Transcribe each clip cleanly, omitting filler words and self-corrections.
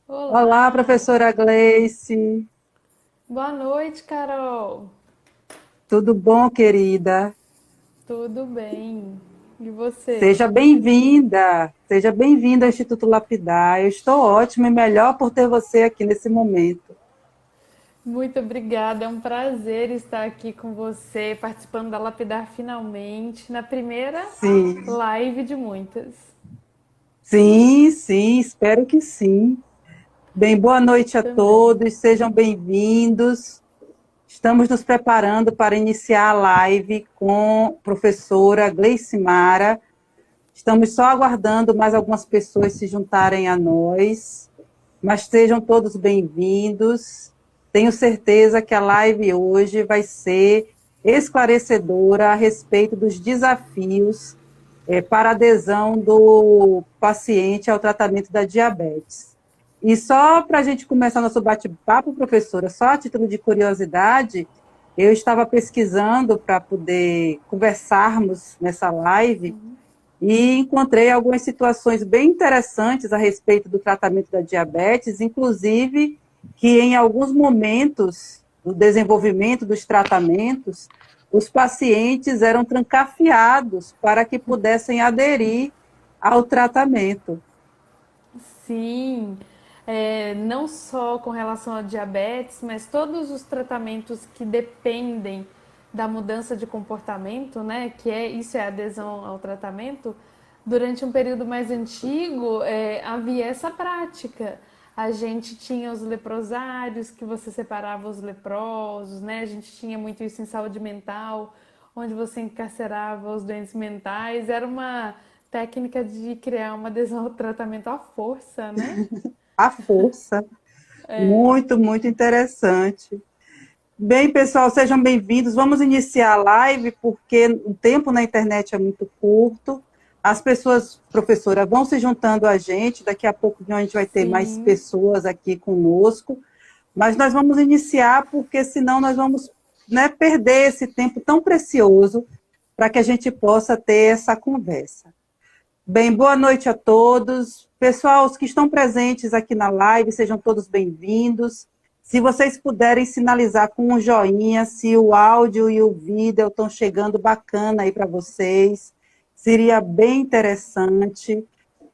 Olá, Olá! professora Gleice. Boa noite, Carol! Tudo bom, querida? Tudo bem? E você? Seja bem-vinda. Seja bem-vinda ao Instituto Lapidar. Eu estou ótima e melhor por ter você aqui nesse momento. Muito obrigada, é um prazer estar aqui com você, participando da Lapidar finalmente, na primeira Sim, live de muitas. sim, espero que sim. Bem, boa noite a Também. todos, sejam bem-vindos. Estamos nos preparando para iniciar a live com a professora Gleice Mara. Estamos só aguardando mais algumas pessoas se juntarem a nós. Mas sejam todos bem-vindos. Tenho certeza que a live hoje vai ser esclarecedora a respeito dos desafios para a adesão do paciente ao tratamento da diabetes. E só para a gente começar nosso bate-papo, professora, só a título de curiosidade, eu estava pesquisando para poder conversarmos nessa live e encontrei algumas situações bem interessantes a respeito do tratamento da diabetes, inclusive que em alguns momentos do desenvolvimento dos tratamentos, os pacientes eram trancafiados para que pudessem aderir ao tratamento. Sim, não só com relação à diabetes, mas todos os tratamentos que dependem da mudança de comportamento, né? Isso é adesão ao tratamento. Durante um período mais antigo, havia essa prática. A gente tinha os leprosários, que você separava os leprosos, né? A gente tinha muito isso em saúde mental, onde você encarcerava os doentes mentais. Era uma técnica de criar uma adesão ao tratamento à força, né? À força. Muito interessante. Bem, pessoal, sejam bem-vindos. Vamos iniciar a live, porque o tempo na internet é muito curto. As pessoas, professora, vão se juntando a gente. Daqui a pouco a gente vai ter mais Sim, pessoas aqui conosco. Mas nós vamos iniciar, porque senão nós vamos, né, perder esse tempo tão precioso para que a gente possa ter essa conversa. Bem, boa noite a todos. Pessoal, os que estão presentes aqui na live, sejam todos bem-vindos. Se vocês puderem sinalizar com um joinha se o áudio e o vídeo estão chegando bacana aí para vocês, seria bem interessante.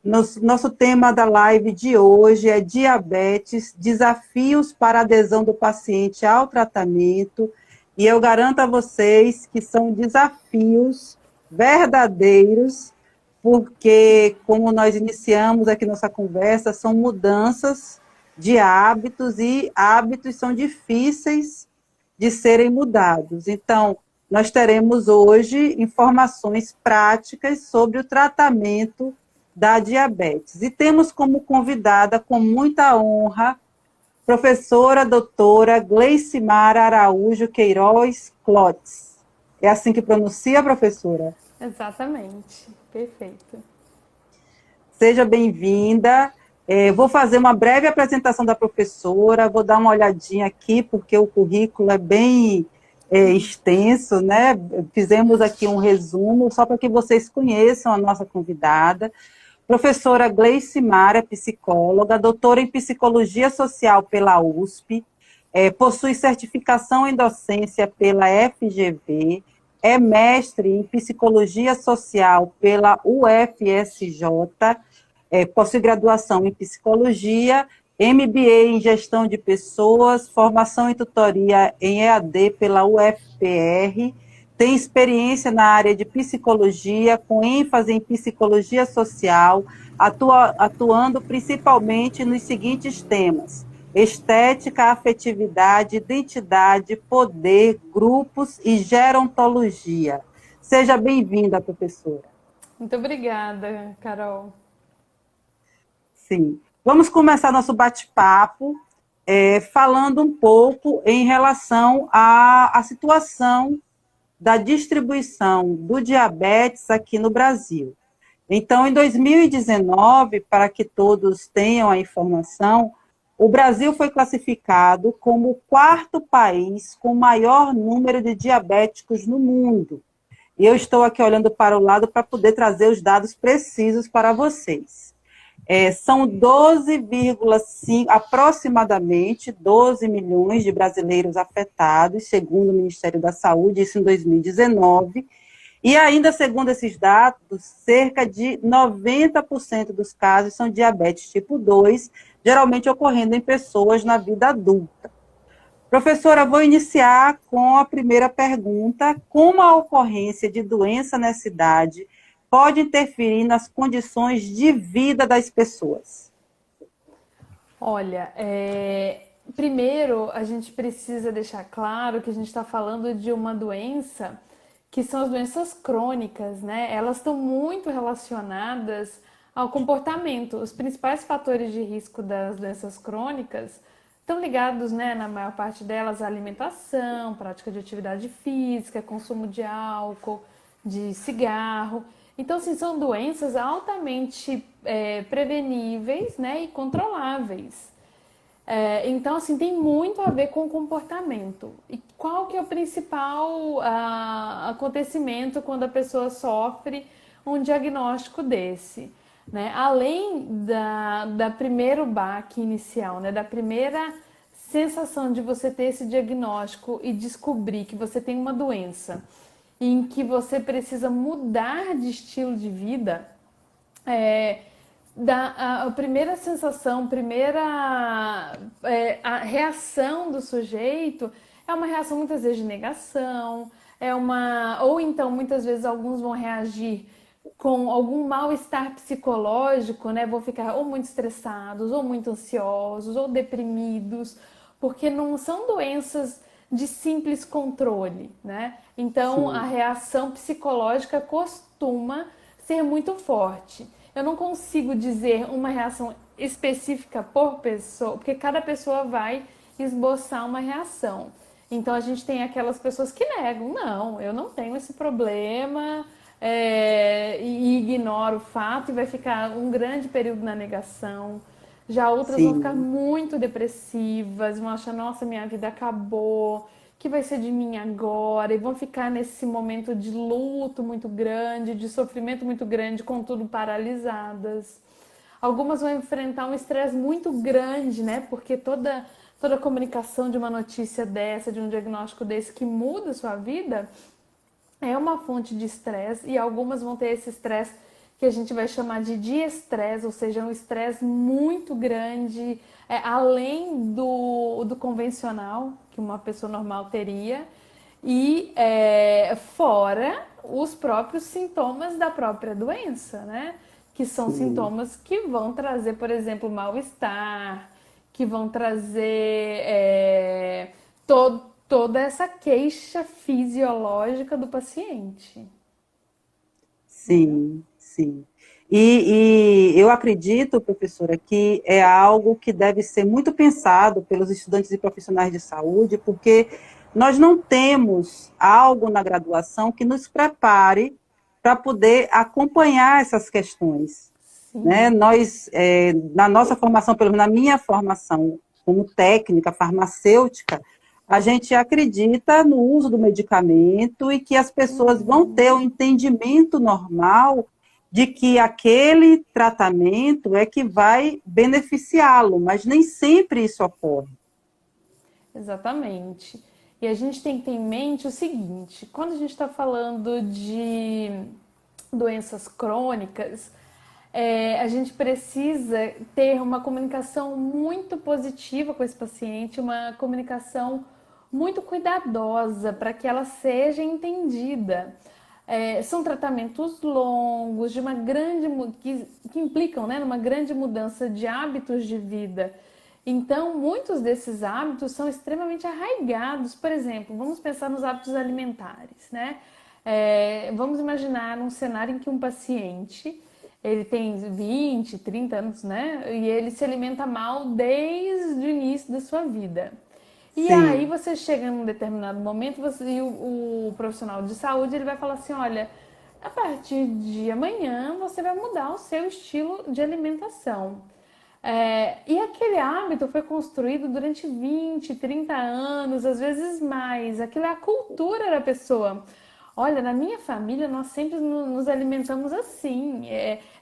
Nosso tema da live de hoje é diabetes, desafios para a adesão do paciente ao tratamento. E eu garanto a vocês que são desafios verdadeiros, porque, como nós iniciamos aqui nossa conversa, são mudanças de hábitos e hábitos são difíceis de serem mudados. Então, nós teremos hoje informações práticas sobre o tratamento da diabetes. E temos como convidada, com muita honra, professora doutora Gleicimara Araújo Queiroz Clotes. É assim que pronuncia, professora? exatamente. Perfeito. Seja bem-vinda. Vou fazer uma breve apresentação da professora, vou dar uma olhadinha aqui, porque o currículo é bem extenso, né? Fizemos aqui um resumo, só para que vocês conheçam a nossa convidada. Professora Gleice Mara, psicóloga, doutora em psicologia social pela USP, possui certificação em docência pela FGV, é mestre em psicologia social pela UFSJ, possui graduação em psicologia, MBA em gestão de pessoas, formação em tutoria em EAD pela UFPR, tem experiência na área de psicologia, com ênfase em psicologia social, atuando principalmente nos seguintes temas: estética, afetividade, identidade, poder, grupos e gerontologia. Seja bem-vinda, professora. Muito obrigada, Carol. Sim. Vamos começar nosso bate-papo falando um pouco em relação à situação da distribuição do diabetes aqui no Brasil. Então, em 2019, para que todos tenham a informação, o Brasil foi classificado como o quarto país com maior número de diabéticos no mundo. E eu estou aqui olhando para o lado para poder trazer os dados precisos para vocês. São 12,5, aproximadamente 12 milhões de brasileiros afetados, segundo o Ministério da Saúde, isso em 2019. E ainda, segundo esses dados, cerca de 90% dos casos são diabetes tipo 2, geralmente ocorrendo em pessoas na vida adulta. Professora, vou iniciar com a primeira pergunta. Como a ocorrência de doença nessa idade pode interferir nas condições de vida das pessoas? Olha, primeiro a gente precisa deixar claro que a gente está falando de uma doença que são as doenças crônicas, né? Elas estão muito relacionadas ao comportamento. Os principais fatores de risco das doenças crônicas estão ligados, né, na maior parte delas, à alimentação, prática de atividade física, consumo de álcool, de cigarro. Então, assim, são doenças altamente preveníveis, né, e controláveis. Então, assim, tem muito a ver com o comportamento. E qual que é o principal acontecimento quando a pessoa sofre um diagnóstico desse? Né? Além da primeiro baque inicial, né? Da primeira sensação de você ter esse diagnóstico e descobrir que você tem uma doença em que você precisa mudar de estilo de vida, é, a primeira sensação, a reação do sujeito é uma reação muitas vezes de negação, ou então muitas vezes alguns vão reagir com algum mal-estar psicológico, né? Vão ficar ou muito estressados, ou muito ansiosos, ou deprimidos, porque não são doenças de simples controle, né? Então a Sim, reação psicológica costuma ser muito forte. Eu não consigo dizer uma reação específica por pessoa, porque cada pessoa vai esboçar uma reação. Então a gente tem aquelas pessoas que negam, não, eu não tenho esse problema, e ignora o fato e vai ficar um grande período na negação. Já outras vão ficar sim, muito depressivas, vão achar, nossa, minha vida acabou, que vai ser de mim agora, e vão ficar nesse momento de luto muito grande, de sofrimento muito grande, contudo paralisadas. Algumas vão enfrentar um estresse muito grande, né? Porque toda a comunicação de uma notícia dessa, de um diagnóstico desse que muda a sua vida, é uma fonte de estresse, e algumas vão ter esse estresse que a gente vai chamar de estresse, ou seja, um estresse muito grande, além do convencional que uma pessoa normal teria, e fora os próprios sintomas da própria doença, né? Que são sim. sintomas que vão trazer, por exemplo, mal-estar, que vão trazer toda essa queixa fisiológica do paciente. Né? Sim, sim. E eu acredito, professora, que é algo que deve ser muito pensado pelos estudantes e profissionais de saúde, porque nós não temos algo na graduação que nos prepare para poder acompanhar essas questões. Né? Sim, Nós, na nossa formação, pelo menos na minha formação como técnica farmacêutica, a gente acredita no uso do medicamento e que as pessoas vão ter o entendimento normal de que aquele tratamento é que vai beneficiá-lo, mas nem sempre isso ocorre. exatamente. E a gente tem que ter em mente o seguinte: quando a gente está falando de doenças crônicas, a gente precisa ter uma comunicação muito positiva com esse paciente, uma comunicação muito cuidadosa para que ela seja entendida. São tratamentos longos, de uma grande que implicam, né, numa grande mudança de hábitos de vida. Então, muitos desses hábitos são extremamente arraigados. Por exemplo, vamos pensar nos hábitos alimentares, né? Vamos imaginar um cenário em que um paciente ele tem 20, 30 anos, né? E ele se alimenta mal desde o início da sua vida. E aí Sim, você chega num determinado momento e o profissional de saúde ele vai falar assim, olha, a partir de amanhã você vai mudar o seu estilo de alimentação. E aquele hábito foi construído durante 20, 30 anos, às vezes mais. Aquilo é a cultura da pessoa. olha, na minha família nós sempre nos alimentamos assim.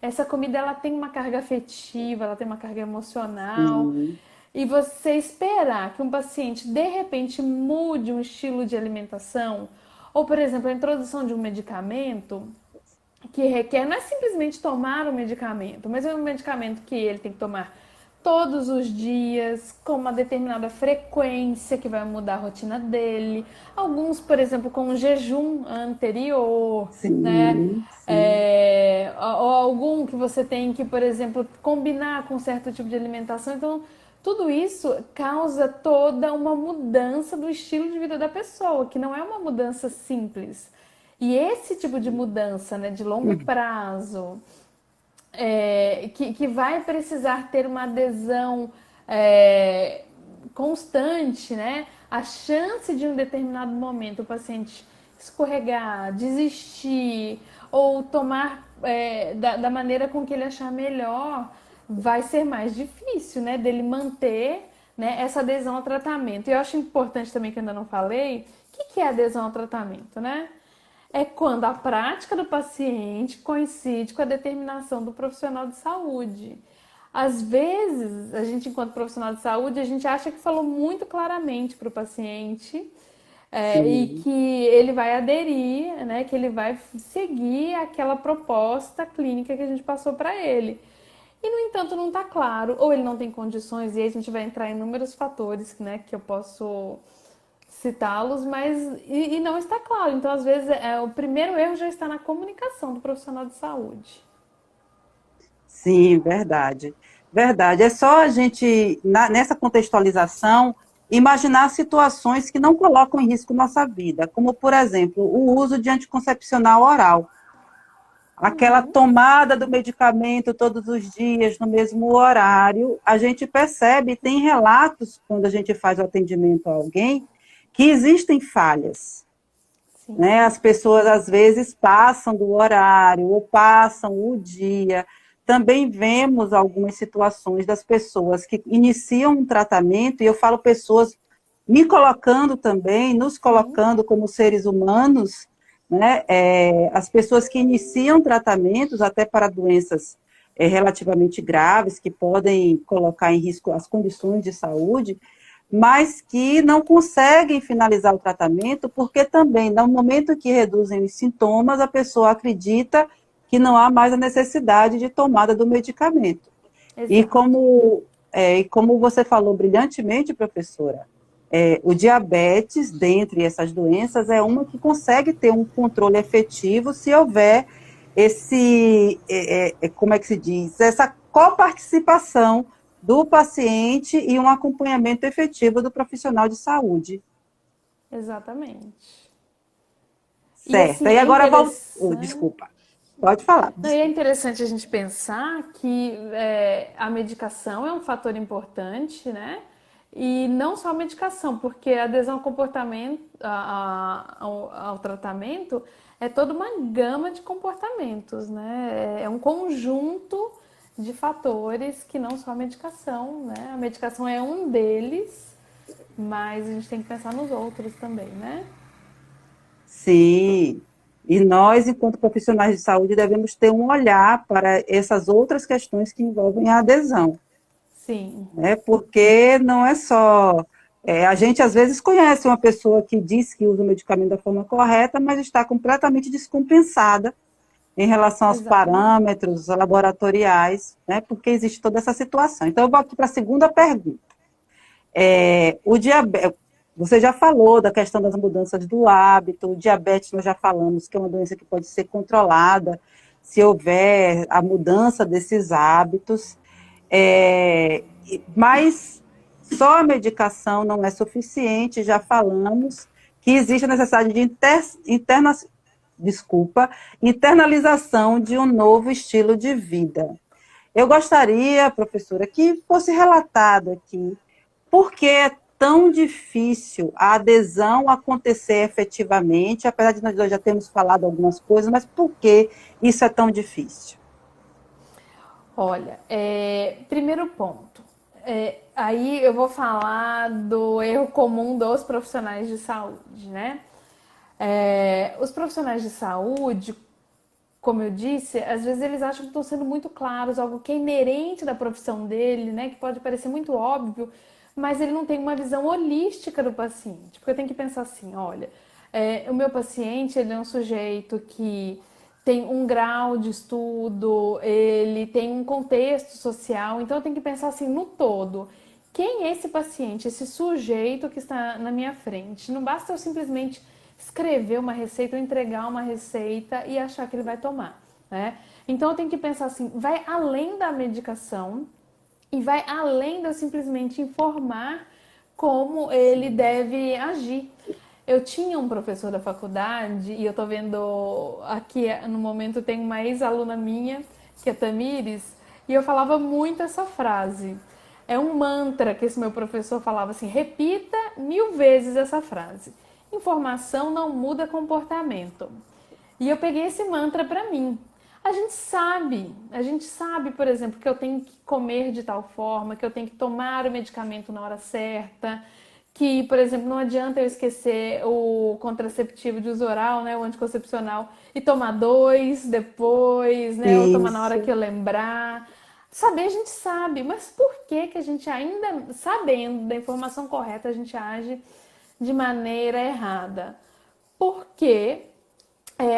Essa comida ela tem uma carga afetiva, ela tem uma carga emocional. Sim, E você esperar que um paciente de repente mude um estilo de alimentação, ou por exemplo, a introdução de um medicamento que requer, não é simplesmente tomar o medicamento, mas é um medicamento que ele tem que tomar todos os dias, com uma determinada frequência que vai mudar a rotina dele. Alguns, por exemplo, com um jejum anterior, né? sim, sim. Ou algum que você tem que, por exemplo, combinar com certo tipo de alimentação. Então, tudo isso causa toda uma mudança do estilo de vida da pessoa, que não é uma mudança simples. E esse tipo de mudança, né, de longo prazo, que vai precisar ter uma adesão é, constante, né? A chance de um determinado momento o paciente escorregar, desistir ou tomar da maneira com que ele achar melhor, vai ser mais difícil, né? Dele manter, né, essa adesão ao tratamento. E eu acho importante também que eu ainda não falei, o que é adesão ao tratamento, né? É quando a prática do paciente coincide com a determinação do profissional de saúde. Às vezes, a gente, enquanto profissional de saúde, a gente acha que falou muito claramente para o paciente e Sim. que ele vai aderir, né, que ele vai seguir aquela proposta clínica que a gente passou para ele. E, no entanto, não está claro, ou ele não tem condições, e aí a gente vai entrar em inúmeros fatores, né, que eu posso citá-los, mas e não está claro. Então, às vezes, o primeiro erro já está na comunicação do profissional de saúde. Sim, verdade. Verdade. É só a gente, nessa contextualização, imaginar situações que não colocam em risco nossa vida, como, por exemplo, o uso de anticoncepcional oral. Aquela Uhum. tomada do medicamento todos os dias, no mesmo horário, a gente percebe, tem relatos, quando a gente faz o atendimento a alguém, que existem falhas. Né? Sim. As pessoas, às vezes, passam do horário ou passam o dia. Também vemos algumas situações das pessoas que iniciam um tratamento, e eu falo pessoas me colocando também, nos Sim. colocando como seres humanos, né? As pessoas que iniciam tratamentos até para doenças relativamente graves, que podem colocar em risco as condições de saúde, mas que não conseguem finalizar o tratamento, porque também, no momento que reduzem os sintomas, a pessoa acredita que não há mais a necessidade de tomada do medicamento. E Exato. como você falou brilhantemente, professora, o diabetes, dentre essas doenças, é uma que consegue ter um controle efetivo se houver como é que se diz, essa coparticipação do paciente e um acompanhamento efetivo do profissional de saúde. Exatamente. E Certo. assim, E é agora vamos. interessante. Desculpa. Pode falar, Não, e é desculpa. interessante a gente pensar que a medicação é um fator importante, né? E não só a medicação, porque a adesão ao comportamento, ao tratamento, é toda uma gama de comportamentos, né? É um conjunto de fatores que não só a medicação, né? A medicação é um deles, mas a gente tem que pensar nos outros também, né? Sim. E nós, enquanto profissionais de saúde, devemos ter um olhar para essas outras questões que envolvem a adesão, Sim, né? Porque não é só. A gente às vezes conhece uma pessoa que diz que usa o medicamento da forma correta, mas está completamente descompensada em relação aos exatamente. parâmetros laboratoriais, né? Porque existe toda essa situação. Então, eu vou aqui para a segunda pergunta. O diabetes, você já falou da questão das mudanças do hábito, o diabetes nós já falamos que é uma doença que pode ser controlada se houver a mudança desses hábitos, mas só a medicação não é suficiente, já falamos que existe a necessidade de internalização de um novo estilo de vida. Eu gostaria, professora, que fosse relatado aqui por que é tão difícil a adesão acontecer efetivamente, apesar de nós dois já termos falado algumas coisas, mas por que isso é tão difícil? Olha, primeiro ponto. Aí eu vou falar do erro comum dos profissionais de saúde, né? Os profissionais de saúde, como eu disse, às vezes eles acham que estão sendo muito claros, algo que é inerente da profissão dele, né, que pode parecer muito óbvio, mas ele não tem uma visão holística do paciente. Porque eu tenho que pensar assim, olha, o meu paciente, ele é um sujeito que tem um grau de estudo, ele tem um contexto social, então eu tenho que pensar assim no todo. Quem é esse paciente, esse sujeito que está na minha frente? Não basta eu simplesmente escrever uma receita ou entregar uma receita e achar que ele vai tomar, né? Então eu tenho que pensar assim, vai além da medicação e vai além de eu simplesmente informar como ele deve agir. Eu tinha um professor da faculdade e eu tô vendo aqui no momento tem uma ex-aluna minha, que é Tamires, e eu falava muito essa frase. É um mantra que esse meu professor falava assim: repita 1000 vezes essa frase. Informação não muda comportamento. E eu peguei esse mantra para mim. A gente sabe, por exemplo, que eu tenho que comer de tal forma, que eu tenho que tomar o medicamento na hora certa, que, por exemplo, não adianta eu esquecer o contraceptivo de uso oral, né, o anticoncepcional, e tomar 2 depois, né, ou tomar na hora que Isso. eu lembrar. Saber a gente sabe, mas por que que a gente ainda, sabendo da informação correta, a gente age de maneira errada? Porque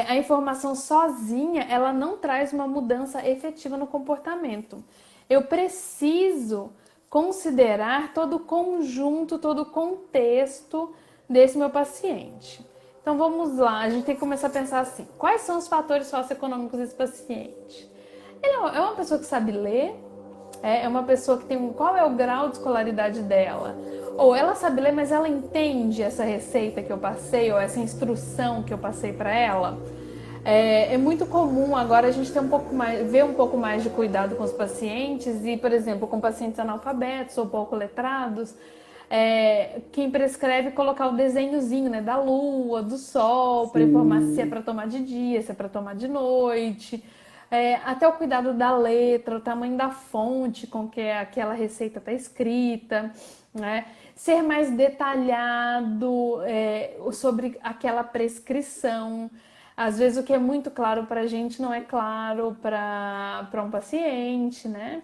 a informação sozinha, ela não traz uma mudança efetiva no comportamento. Eu preciso considerar todo o conjunto, todo o contexto desse meu paciente. Então vamos lá, a gente tem que começar a pensar assim: quais são os fatores socioeconômicos desse paciente? Ele é uma pessoa que sabe ler? É uma pessoa que tem. Qual é o grau de escolaridade dela? Ou ela sabe ler, mas ela entende essa receita que eu passei, ou essa instrução que eu passei para ela? É muito comum agora a gente ter ver um pouco mais de cuidado com os pacientes e, por exemplo, com pacientes analfabetos ou pouco letrados, quem prescreve colocar o desenhozinho, né, da lua, do sol, para informar se é Sim. para tomar de dia, se é para tomar de noite. Até o cuidado da letra, o tamanho da fonte com que aquela receita está escrita, né? Ser mais detalhado sobre aquela prescrição. Às vezes o que é muito claro para a gente não é claro para um paciente, né?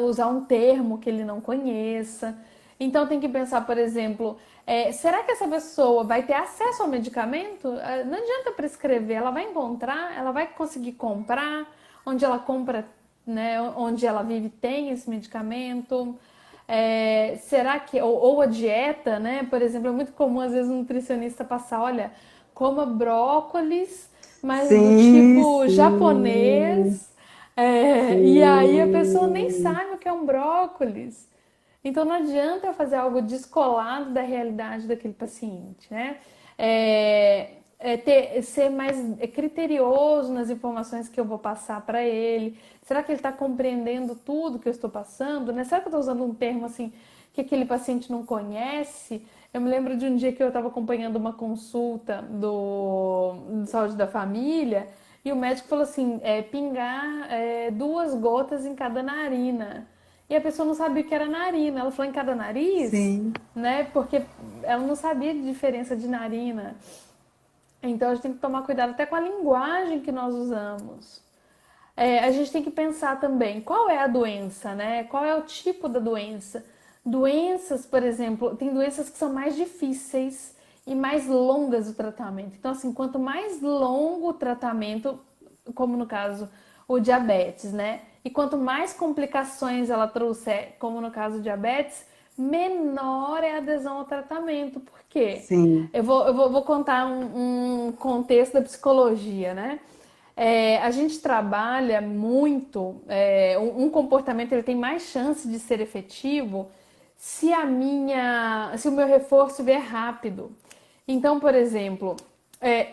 Usar um termo que ele não conheça. Então tem que pensar, por exemplo, será que essa pessoa vai ter acesso ao medicamento? Não adianta prescrever, ela vai encontrar, ela vai conseguir comprar, onde ela compra, né, onde ela vive tem esse medicamento. Será que, ou a dieta, né? Por exemplo, é muito comum às vezes um nutricionista passar, olha, coma brócolis, mas do Sim, tipo sim, japonês, e aí a pessoa nem sim. sabe o que é um brócolis. Então não adianta eu fazer algo descolado da realidade daquele paciente, né? Ser mais criterioso nas informações que eu vou passar para ele. Será que ele está compreendendo tudo que eu estou passando, né? Será que eu estou usando um termo assim que aquele paciente não conhece? Eu me lembro de um dia que eu estava acompanhando uma consulta do Saúde da Família e o médico falou assim, pingar 2 gotas em cada narina. E a pessoa não sabia o que era narina. Ela falou em cada nariz, Sim. né? Porque ela não sabia de diferença de narina. Então a gente tem que tomar cuidado até com a linguagem que nós usamos. A gente tem que pensar também qual é a doença, né? Qual é o tipo da doença? Doenças, por exemplo, tem doenças que são mais difíceis e mais longas o tratamento. Então, assim, quanto mais longo o tratamento, como no caso o diabetes, né? E quanto mais complicações ela trouxer, como no caso do diabetes, menor é a adesão ao tratamento. Por quê? Sim. Vou contar um contexto da psicologia, né? A gente trabalha muito, um comportamento ele tem mais chance de ser efetivo se o meu reforço vier rápido. Então, por exemplo,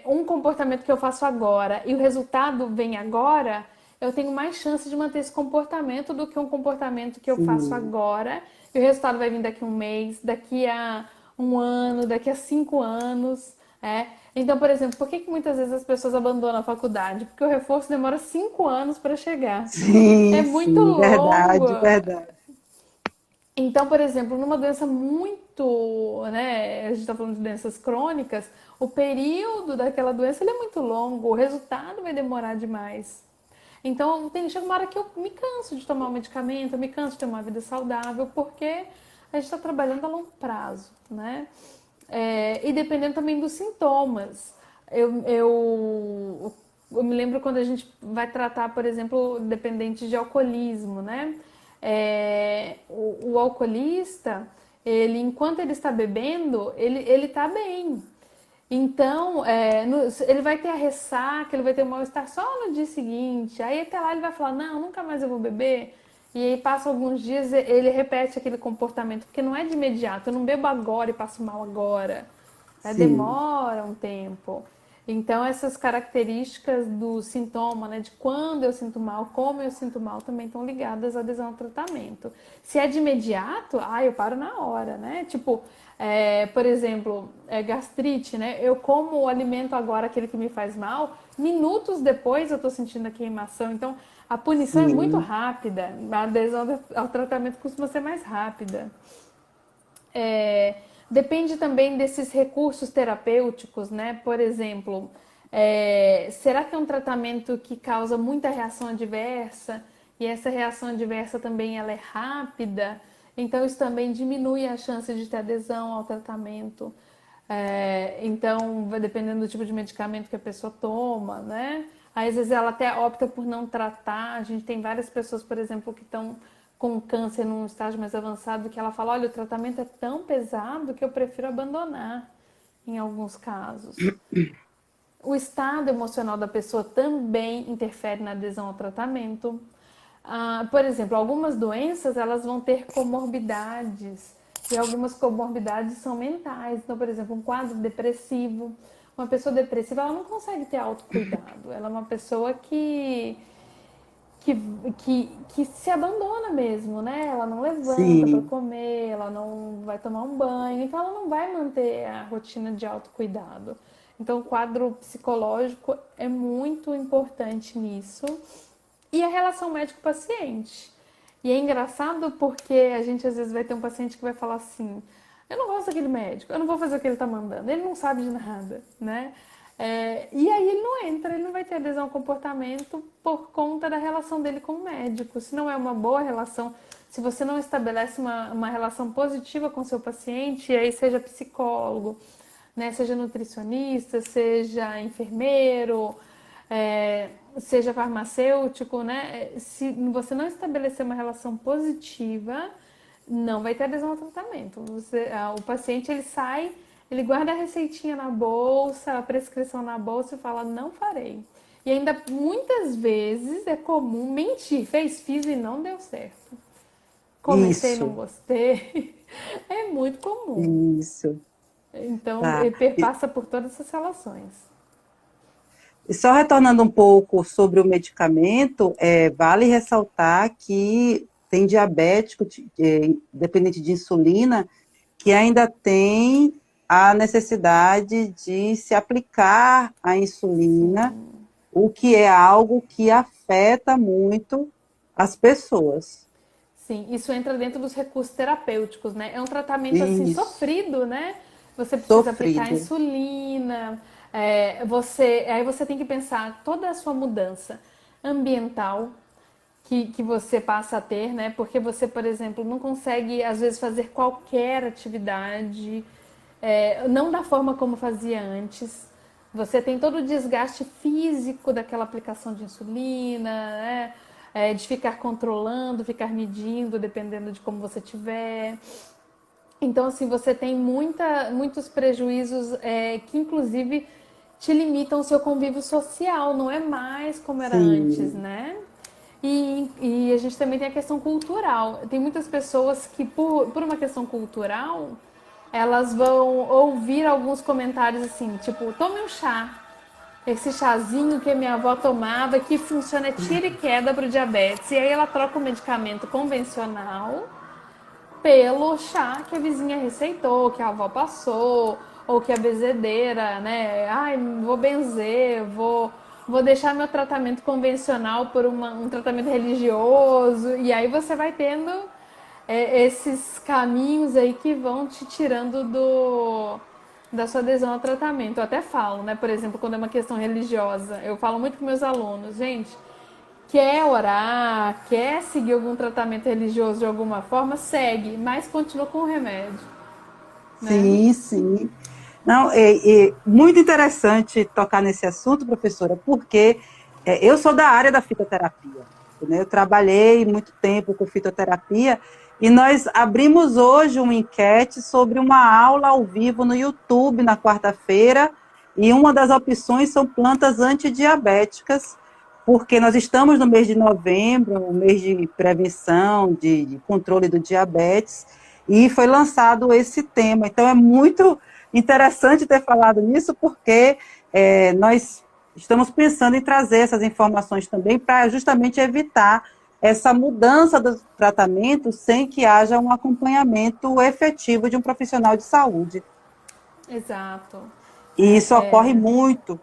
um comportamento que eu faço agora e o resultado vem agora, eu tenho mais chance de manter esse comportamento do que um comportamento que eu faço Sim. agora e o resultado vai vir daqui a um mês, daqui a um ano, daqui a 5 anos. Então, por exemplo, por que muitas vezes as pessoas abandonam a faculdade? Porque o reforço demora 5 anos para chegar. É Sim, muito sim, longo. verdade, verdade. Então, por exemplo, numa doença muito, né, a gente está falando de doenças crônicas, o período daquela doença ele é muito longo, o resultado vai demorar demais. Então, chega uma hora que eu me canso de tomar o medicamento, eu me canso de ter uma vida saudável, porque a gente está trabalhando a longo prazo, né? E dependendo também dos sintomas. Eu me lembro quando a gente vai tratar, por exemplo, dependentes de alcoolismo, né? O alcoolista, ele, enquanto ele está bebendo, ele está bem. Então, ele vai ter a ressaca, ele vai ter o mal-estar só no dia seguinte. Aí até lá ele vai falar, não, nunca mais eu vou beber. E aí passa alguns dias, ele repete aquele comportamento, porque não é de imediato. Eu não bebo agora e passo mal agora. Sim, Demora um tempo. Então, essas características do sintoma, né, de quando eu sinto mal, como eu sinto mal, também estão ligadas à adesão ao tratamento. Se é de imediato, eu paro na hora, né? Tipo, por exemplo, gastrite, né? Eu como o alimento agora, aquele que me faz mal, minutos depois eu tô sentindo a queimação. Então, a punição é muito sim, rápida, a adesão ao tratamento costuma ser mais rápida. É, depende também desses recursos terapêuticos, né? Por exemplo, será que é um tratamento que causa muita reação adversa e essa reação adversa também ela é rápida? Então isso também diminui a chance de ter adesão ao tratamento. Então, vai dependendo do tipo de medicamento que a pessoa toma, né? Aí, às vezes ela até opta por não tratar. A gente tem várias pessoas, por exemplo, que estão com câncer num estágio mais avançado, que ela fala, olha, o tratamento é tão pesado que eu prefiro abandonar, em alguns casos. O estado emocional da pessoa também interfere na adesão ao tratamento. Por exemplo, algumas doenças elas vão ter comorbidades e algumas comorbidades são mentais. Então, por exemplo, um quadro depressivo, uma pessoa depressiva ela não consegue ter autocuidado. Ela é uma pessoa que, que se abandona mesmo, né? Ela não levanta para sim. comer, ela não vai tomar um banho, então ela não vai manter a rotina de autocuidado. Então, o quadro psicológico é muito importante nisso. E a relação médico-paciente. E é engraçado porque a gente às vezes vai ter um paciente que vai falar assim: eu não gosto daquele médico, eu não vou fazer o que ele está mandando, ele não sabe de nada, né? E aí ele não entra, ele não vai ter adesão ao comportamento por conta da relação dele com o médico. Se não é uma boa relação, se você não estabelece uma relação positiva com o seu paciente, aí seja psicólogo, né, seja nutricionista, seja enfermeiro, seja farmacêutico, né? Se você não estabelecer uma relação positiva, não vai ter adesão ao tratamento. O paciente ele sai, ele guarda a receitinha na bolsa, a prescrição na bolsa e fala não farei. E ainda muitas vezes é comum mentir, fiz e não deu certo. Comecei, não Isso, gostei. É muito comum. isso. Então, Tá. perpassa por todas essas relações. E só retornando um pouco sobre o medicamento, vale ressaltar que tem diabético, dependente de insulina, que ainda tem a necessidade de se aplicar a insulina, Sim. o que é algo que afeta muito as pessoas. Sim, isso entra dentro dos recursos terapêuticos, né? É um tratamento assim Isso, sofrido, né? Você precisa aplicar sofrido. insulina, aí você tem que pensar toda a sua mudança ambiental que você passa a ter, né? Porque você, por exemplo, não consegue às vezes fazer qualquer atividade, não da forma como fazia antes. Você tem todo o desgaste físico daquela aplicação de insulina, né? De ficar controlando, ficar medindo, dependendo de como você tiver. Então, assim, você tem muitos prejuízos que, inclusive, te limitam o seu convívio social. Não é mais como era antes, Sim, né? E a gente também tem a questão cultural. Tem muitas pessoas que, por uma questão cultural, elas vão ouvir alguns comentários assim, tipo, tome um chá. Esse chazinho que a minha avó tomava, que funciona tira e queda para o diabetes. E aí ela troca o medicamento convencional pelo chá que a vizinha receitou, que a avó passou, ou que a benzedeira, né? Ai, vou benzer, vou deixar meu tratamento convencional por um tratamento religioso. E aí você vai tendo esses caminhos aí que vão te tirando da sua adesão ao tratamento. Eu até falo, né? Por exemplo, quando é uma questão religiosa, eu falo muito com meus alunos, gente, quer orar, quer seguir algum tratamento religioso de alguma forma, segue, mas continua com o remédio, né? Sim, sim. Não, muito interessante tocar nesse assunto, professora, porque eu sou da área da fitoterapia, né? Eu trabalhei muito tempo com fitoterapia e nós abrimos hoje uma enquete sobre uma aula ao vivo no YouTube na quarta-feira e uma das opções são plantas antidiabéticas, porque nós estamos no mês de novembro, o mês de prevenção, de controle do diabetes, e foi lançado esse tema. Então, é muito interessante ter falado nisso, porque nós estamos pensando em trazer essas informações também para justamente evitar essa mudança do tratamento sem que haja um acompanhamento efetivo de um profissional de saúde. Exato. E isso ocorre muito.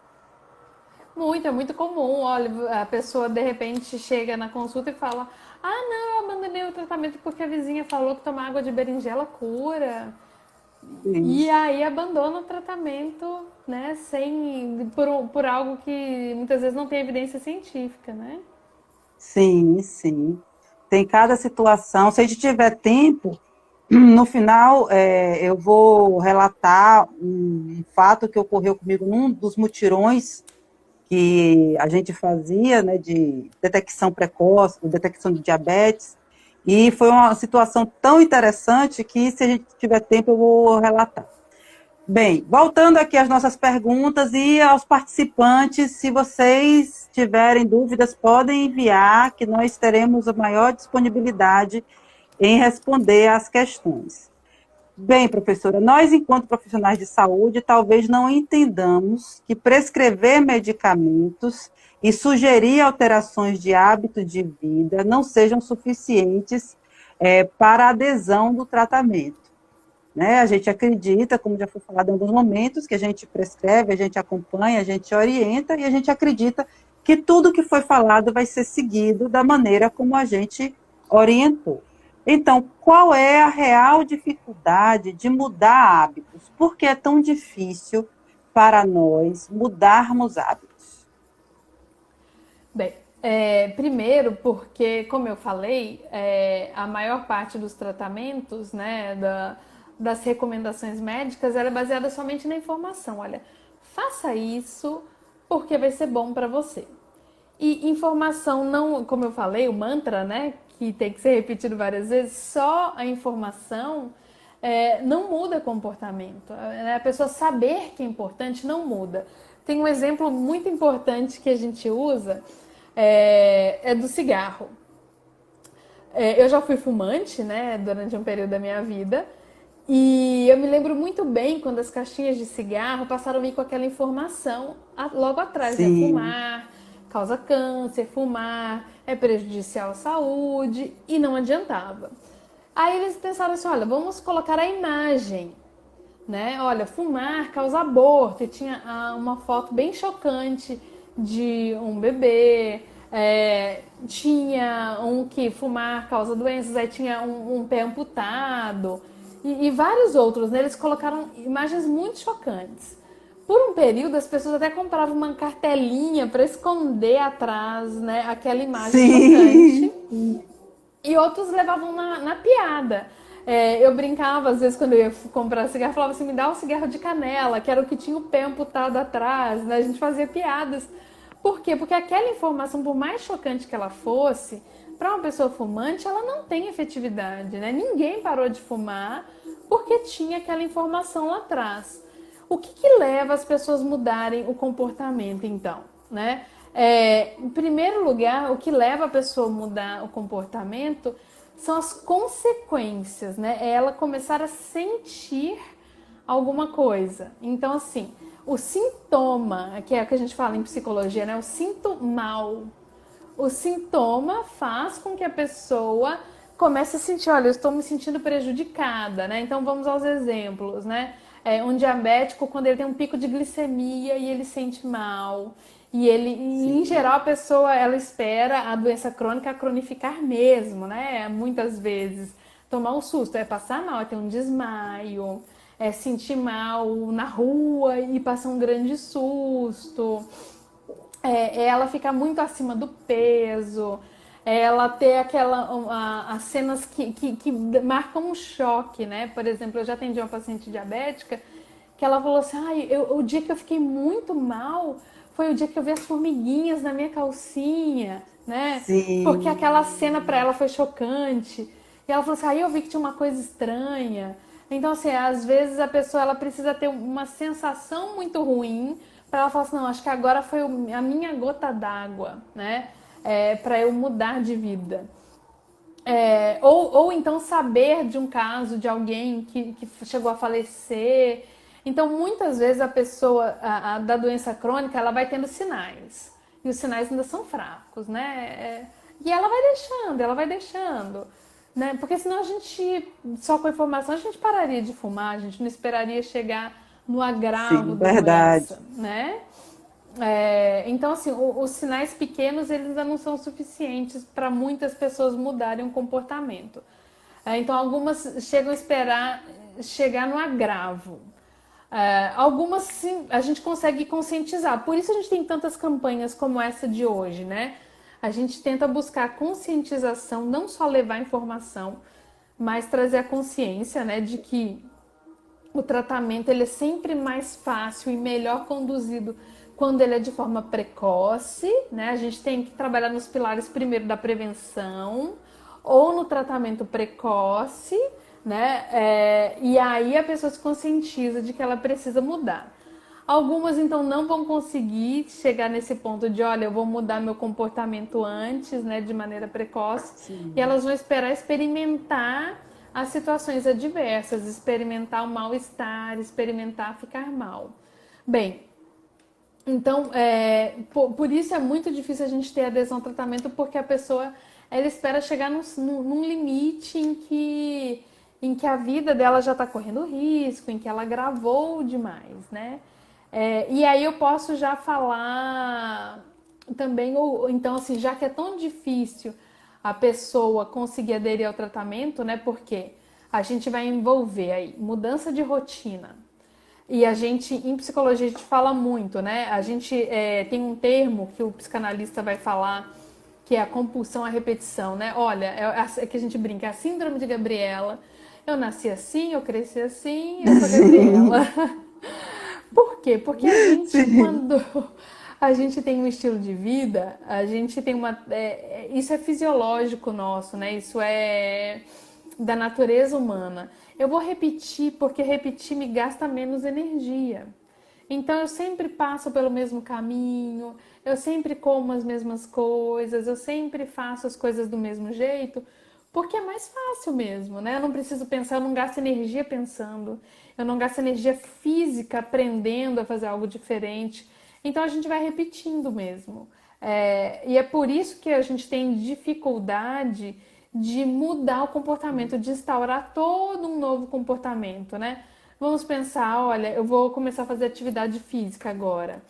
Muito, é muito comum. Olha, a pessoa de repente chega na consulta e fala: Ah, não, eu abandonei o tratamento porque a vizinha falou que tomar água de berinjela cura. E Isso. aí abandona o tratamento, né, por algo que muitas vezes não tem evidência científica, né? Sim, sim. Tem cada situação. Se a gente tiver tempo, no final eu vou relatar um fato que ocorreu comigo num dos mutirões que a gente fazia, né, de detecção precoce, detecção de diabetes, e foi uma situação tão interessante que, se a gente tiver tempo, eu vou relatar. Bem, voltando aqui às nossas perguntas e aos participantes, se vocês tiverem dúvidas, podem enviar, que nós teremos a maior disponibilidade em responder às questões. Bem, professora, nós, enquanto profissionais de saúde, talvez não entendamos que prescrever medicamentos e sugerir alterações de hábito de vida não sejam suficientes para a adesão do tratamento. Né? A gente acredita, como já foi falado em alguns momentos, que a gente prescreve, a gente acompanha, a gente orienta e a gente acredita que tudo que foi falado vai ser seguido da maneira como a gente orientou. Então, qual é a real dificuldade de mudar hábitos? Por que é tão difícil para nós mudarmos hábitos? Bem, primeiro porque, como eu falei, a maior parte dos tratamentos, né, das recomendações médicas, ela é baseada somente na informação. Olha, faça isso porque vai ser bom para você. E informação não, como eu falei, o mantra, né, que tem que ser repetido várias vezes, só a informação não muda comportamento. A pessoa saber que é importante não muda. Tem um exemplo muito importante que a gente usa, é do cigarro. Eu já fui fumante, né, durante um período da minha vida, e eu me lembro muito bem quando as caixinhas de cigarro passaram a vir com aquela informação logo atrás, né? Sim, Fumar causa câncer, fumar é prejudicial à saúde, e não adiantava. Aí eles pensaram assim, olha, vamos colocar a imagem, né? Olha, fumar causa aborto, e tinha uma foto bem chocante de um bebê, tinha um que fumar causa doenças, aí tinha um pé amputado e vários outros, né? Eles colocaram imagens muito chocantes. Por um período, as pessoas até compravam uma cartelinha para esconder atrás, né, aquela imagem chocante, sim, e outros levavam na piada. Eu brincava, às vezes, quando eu ia comprar cigarro, falava assim, me dá um cigarro de canela, que era o que tinha o pé amputado atrás, né? A gente fazia piadas. Por quê? Porque aquela informação, por mais chocante que ela fosse, para uma pessoa fumante, ela não tem efetividade, né? Ninguém parou de fumar porque tinha aquela informação lá atrás. O que leva as pessoas a mudarem o comportamento, então, né? Em primeiro lugar, o que leva a pessoa a mudar o comportamento são as consequências, né? É ela começar a sentir alguma coisa. Então, assim, o sintoma, que é o que a gente fala em psicologia, né? O sinto mal. O sintoma faz com que a pessoa comece a sentir, olha, eu estou me sentindo prejudicada, né? Então vamos aos exemplos, né? Um diabético, quando ele tem um pico de glicemia e ele sente mal, em sim, geral, a pessoa, ela espera a doença crônica cronificar mesmo, né? Muitas vezes, tomar um susto, é passar mal, é ter um desmaio, é sentir mal na rua e passar um grande susto, é ela ficar muito acima do peso, é ela ter as cenas que marcam um choque, né? Por exemplo, eu já atendi uma paciente diabética que ela falou assim, o dia que eu fiquei muito mal foi o dia que eu vi as formiguinhas na minha calcinha, né? Porque Sim, aquela cena para ela foi chocante. E ela falou assim, aí eu vi que tinha uma coisa estranha. Então, assim, às vezes a pessoa ela precisa ter uma sensação muito ruim para ela falar assim, não, acho que agora foi a minha gota d'água, né? Para eu mudar de vida. Ou então saber de um caso de alguém que chegou a falecer. Então, muitas vezes a pessoa da doença crônica, ela vai tendo sinais. E os sinais ainda são fracos, né? E ela vai deixando. Né? Porque senão a gente, só com a informação, a gente pararia de fumar, a gente não esperaria chegar no agravo sim, da verdade. doença, né? Então, assim, os sinais pequenos eles ainda não são suficientes para muitas pessoas mudarem o comportamento. Então, algumas chegam a esperar chegar no agravo. Algumas, sim, a gente consegue conscientizar. Por isso a gente tem tantas campanhas como essa de hoje, né? A gente tenta buscar conscientização, não só levar informação, mas trazer a consciência, né, de que o tratamento ele é sempre mais fácil e melhor conduzido quando ele é de forma precoce, né? A gente tem que trabalhar nos pilares primeiro da prevenção ou no tratamento precoce, né? E aí a pessoa se conscientiza de que ela precisa mudar. Algumas então não vão conseguir chegar nesse ponto de, olha, eu vou mudar meu comportamento antes, né, de maneira precoce, e Sim. elas vão esperar experimentar as situações adversas, experimentar o mal-estar, experimentar ficar mal. Bem, então, por isso é muito difícil a gente ter adesão ao tratamento, porque a pessoa ela espera chegar num limite em que a vida dela já está correndo risco, em que ela gravou demais, né? E aí eu posso já falar também, então assim, já que é tão difícil a pessoa conseguir aderir ao tratamento, né? Porque a gente vai envolver aí mudança de rotina, e a gente, em psicologia, a gente fala muito, né? A gente tem um termo que o psicanalista vai falar, que é a compulsão à repetição, né? Olha, é que a gente brinca, é a síndrome de Gabriela. Eu nasci assim, eu cresci assim, eu sou Gabriela. Por quê? Porque a gente, Sim, quando a gente tem um estilo de vida, a gente tem uma. Isso é fisiológico nosso, né? Isso é da natureza humana. Eu vou repetir porque repetir me gasta menos energia. Então eu sempre passo pelo mesmo caminho, eu sempre como as mesmas coisas, eu sempre faço as coisas do mesmo jeito, porque é mais fácil mesmo, né? Eu não preciso pensar, eu não gasto energia pensando, eu não gasto energia física aprendendo a fazer algo diferente. Então a gente vai repetindo mesmo. E é por isso que a gente tem dificuldade de mudar o comportamento, de instaurar todo um novo comportamento, né? Vamos pensar, olha, eu vou começar a fazer atividade física agora,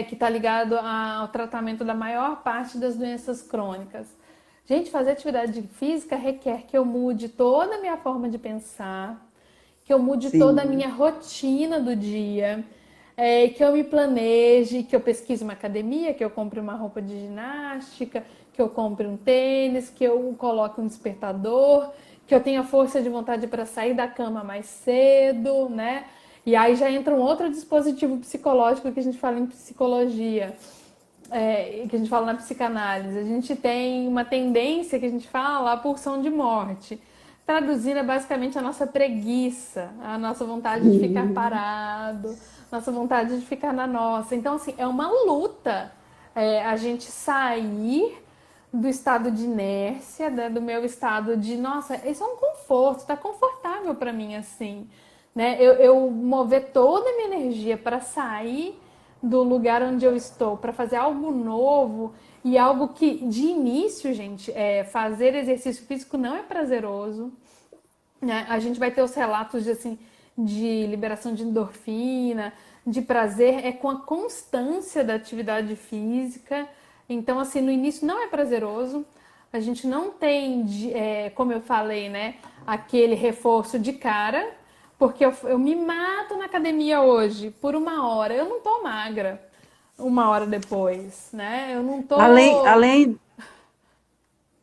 que está ligado ao tratamento da maior parte das doenças crônicas. Gente, fazer atividade física requer que eu mude toda a minha forma de pensar, que eu mude toda a sim. minha rotina do dia, que eu me planeje, que eu pesquise uma academia, que eu compre uma roupa de ginástica, que eu compre um tênis, que eu coloque um despertador, que eu tenha força de vontade para sair da cama mais cedo, né? E aí já entra um outro dispositivo psicológico que a gente fala em psicologia, que a gente fala na psicanálise. A gente tem uma tendência que a gente fala a pulsão de morte. Traduzindo é basicamente a nossa preguiça, a nossa vontade de ficar parado, nossa vontade de ficar na nossa. Então, assim, é uma luta a gente sair do estado de inércia, né, do meu estado de, nossa, isso é um conforto, está confortável para mim assim, né? Eu mover toda a minha energia para sair do lugar onde eu estou, para fazer algo novo e algo que, de início, gente, fazer exercício físico não é prazeroso, né? A gente vai ter os relatos de, assim, de liberação de endorfina, de prazer, com a constância da atividade física. Então, assim, no início não é prazeroso. A gente não tem, como eu falei, né, aquele reforço de cara, porque eu me mato na academia hoje por 1 hora. Eu não tô magra 1 hora depois, né? Eu não Além, tô. além,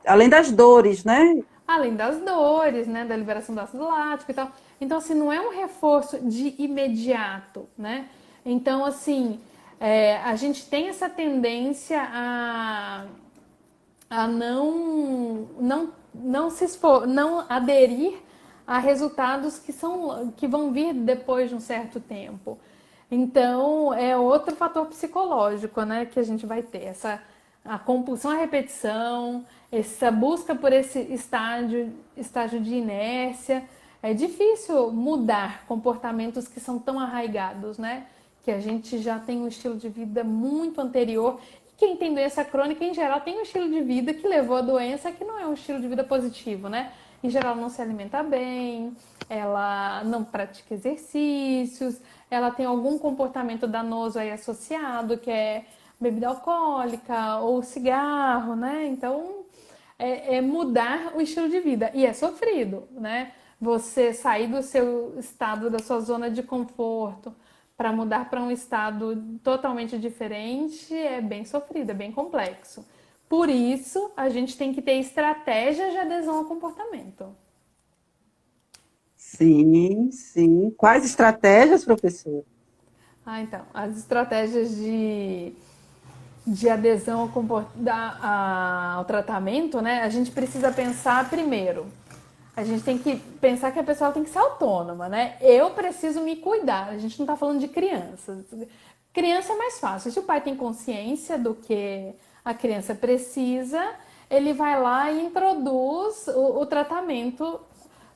além das dores, né? Além das dores, né, da liberação do ácido lático e tal. Então, assim, não é um reforço de imediato, né? Então, assim, a gente tem essa tendência a não se expor, não aderir a resultados que vão vir depois de um certo tempo. Então, é outro fator psicológico, né, que a gente vai ter, a compulsão à repetição, essa busca por esse estágio de inércia. É difícil mudar comportamentos que são tão arraigados, né? Que a gente já tem um estilo de vida muito anterior. Quem tem doença crônica, em geral, tem um estilo de vida que levou à doença, que não é um estilo de vida positivo, né? Em geral, não se alimenta bem, ela não pratica exercícios, ela tem algum comportamento danoso aí associado, que é bebida alcoólica ou cigarro, né? Então, é mudar o estilo de vida. E é sofrido, né? Você sair do seu estado, da sua zona de conforto, para mudar para um estado totalmente diferente, é bem sofrido, é bem complexo. Por isso, a gente tem que ter estratégias de adesão ao comportamento. Sim, sim. Quais estratégias, professor? Então, as estratégias de adesão ao tratamento, né? A gente precisa pensar primeiro. A gente tem que pensar que a pessoa tem que ser autônoma, né? Eu preciso me cuidar. A gente não está falando de crianças. Criança é mais fácil. Se o pai tem consciência do que a criança precisa, ele vai lá e introduz o tratamento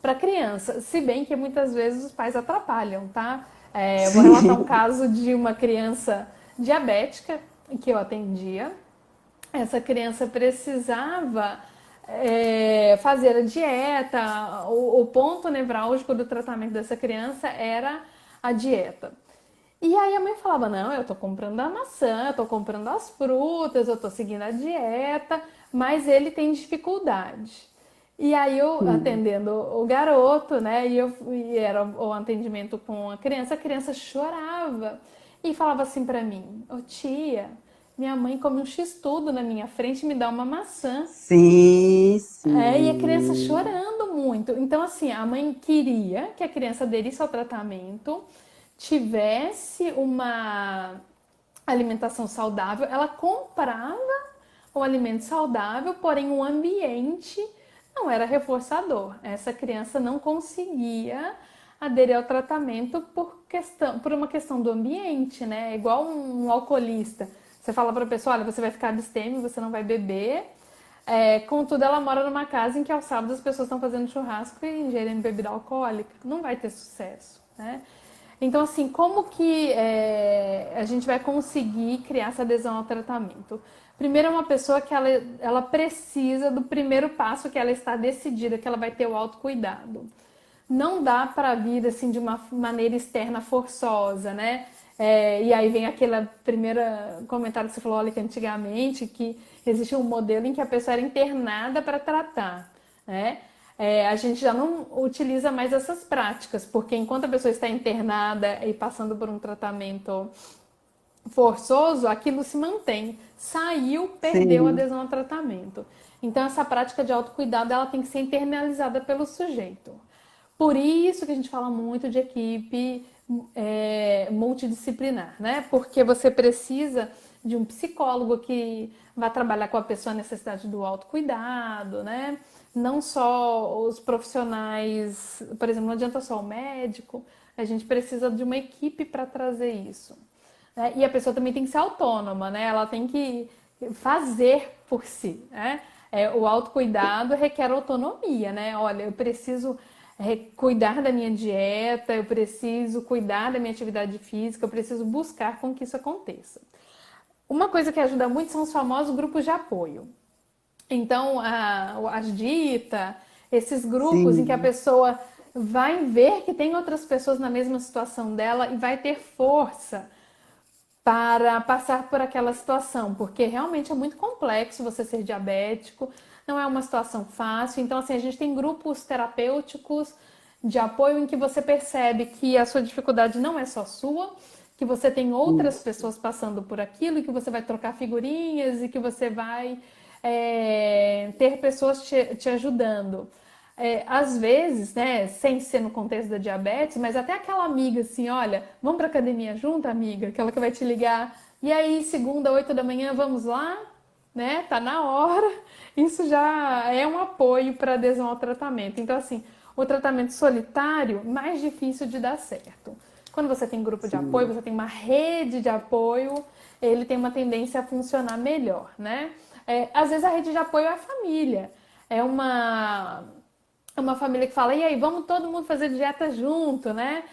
para a criança. Se bem que muitas vezes os pais atrapalham, tá? Eu vou relatar um Sim, caso de uma criança diabética que eu atendia. Essa criança precisava fazer a dieta. O ponto nevrálgico do tratamento dessa criança era a dieta. E aí a mãe falava, não, eu tô comprando a maçã, eu tô comprando as frutas, eu tô seguindo a dieta, mas ele tem dificuldade. E aí eu sim. atendendo o garoto, né, e era o atendimento com a criança chorava e falava assim pra mim, ô tia, minha mãe come um x-tudo na minha frente e me dá uma maçã. Sim, E a criança sim. chorando muito. Então, assim, a mãe queria que a criança aderisse ao tratamento, tivesse uma alimentação saudável, ela comprava o alimento saudável, porém o ambiente não era reforçador. Essa criança não conseguia aderir ao tratamento por uma questão do ambiente, né? É igual um alcoolista. Você fala para a pessoa, olha, você vai ficar abstêmio, você não vai beber. Contudo, ela mora numa casa em que aos sábados as pessoas estão fazendo churrasco e ingerindo bebida alcoólica. Não vai ter sucesso, né? Então, assim, como que a gente vai conseguir criar essa adesão ao tratamento? Primeiro, é uma pessoa que ela precisa do primeiro passo, que ela está decidida, que ela vai ter o autocuidado. Não dá para vir assim de uma maneira externa forçosa, né? E aí vem aquele primeiro comentário que você falou, olha, que antigamente que existia um modelo em que a pessoa era internada para tratar, né? A gente já não utiliza mais essas práticas, porque enquanto a pessoa está internada e passando por um tratamento forçoso, aquilo se mantém. Saiu, perdeu a Sim. adesão ao tratamento. Então, essa prática de autocuidado ela tem que ser internalizada pelo sujeito. Por isso que a gente fala muito de equipe multidisciplinar, né? Porque você precisa de um psicólogo que vai trabalhar com a pessoa a necessidade do autocuidado, né? Não só os profissionais, por exemplo, não adianta só o médico, a gente precisa de uma equipe para trazer isso. Né? E a pessoa também tem que ser autônoma, né? Ela tem que fazer por si, né? O autocuidado requer autonomia, né? Olha, eu preciso cuidar da minha dieta, eu preciso cuidar da minha atividade física, eu preciso buscar com que isso aconteça. Uma coisa que ajuda muito são os famosos grupos de apoio. Então, as DITA, esses grupos em que a Sim. pessoa vai ver que tem outras pessoas na mesma situação dela e vai ter força para passar por aquela situação, porque realmente é muito complexo você ser diabético, não é uma situação fácil. Então, assim, a gente tem grupos terapêuticos de apoio em que você percebe que a sua dificuldade não é só sua, que você tem outras Isso. pessoas passando por aquilo, e que você vai trocar figurinhas e que você vai ter pessoas te ajudando. Às vezes, né, sem ser no contexto da diabetes, mas até aquela amiga assim, olha, vamos pra academia junto, amiga? Aquela que vai te ligar, e aí, segunda, 8 da manhã, vamos lá? Né? Tá na hora. Isso já é um apoio para adesão ao tratamento. Então, assim, o tratamento solitário, mais difícil de dar certo. Quando você tem grupo de apoio, Sim. você tem uma rede de apoio, ele tem uma tendência a funcionar melhor, né? Às vezes a rede de apoio é a família. É uma família que fala, e aí, vamos todo mundo fazer dieta junto, né?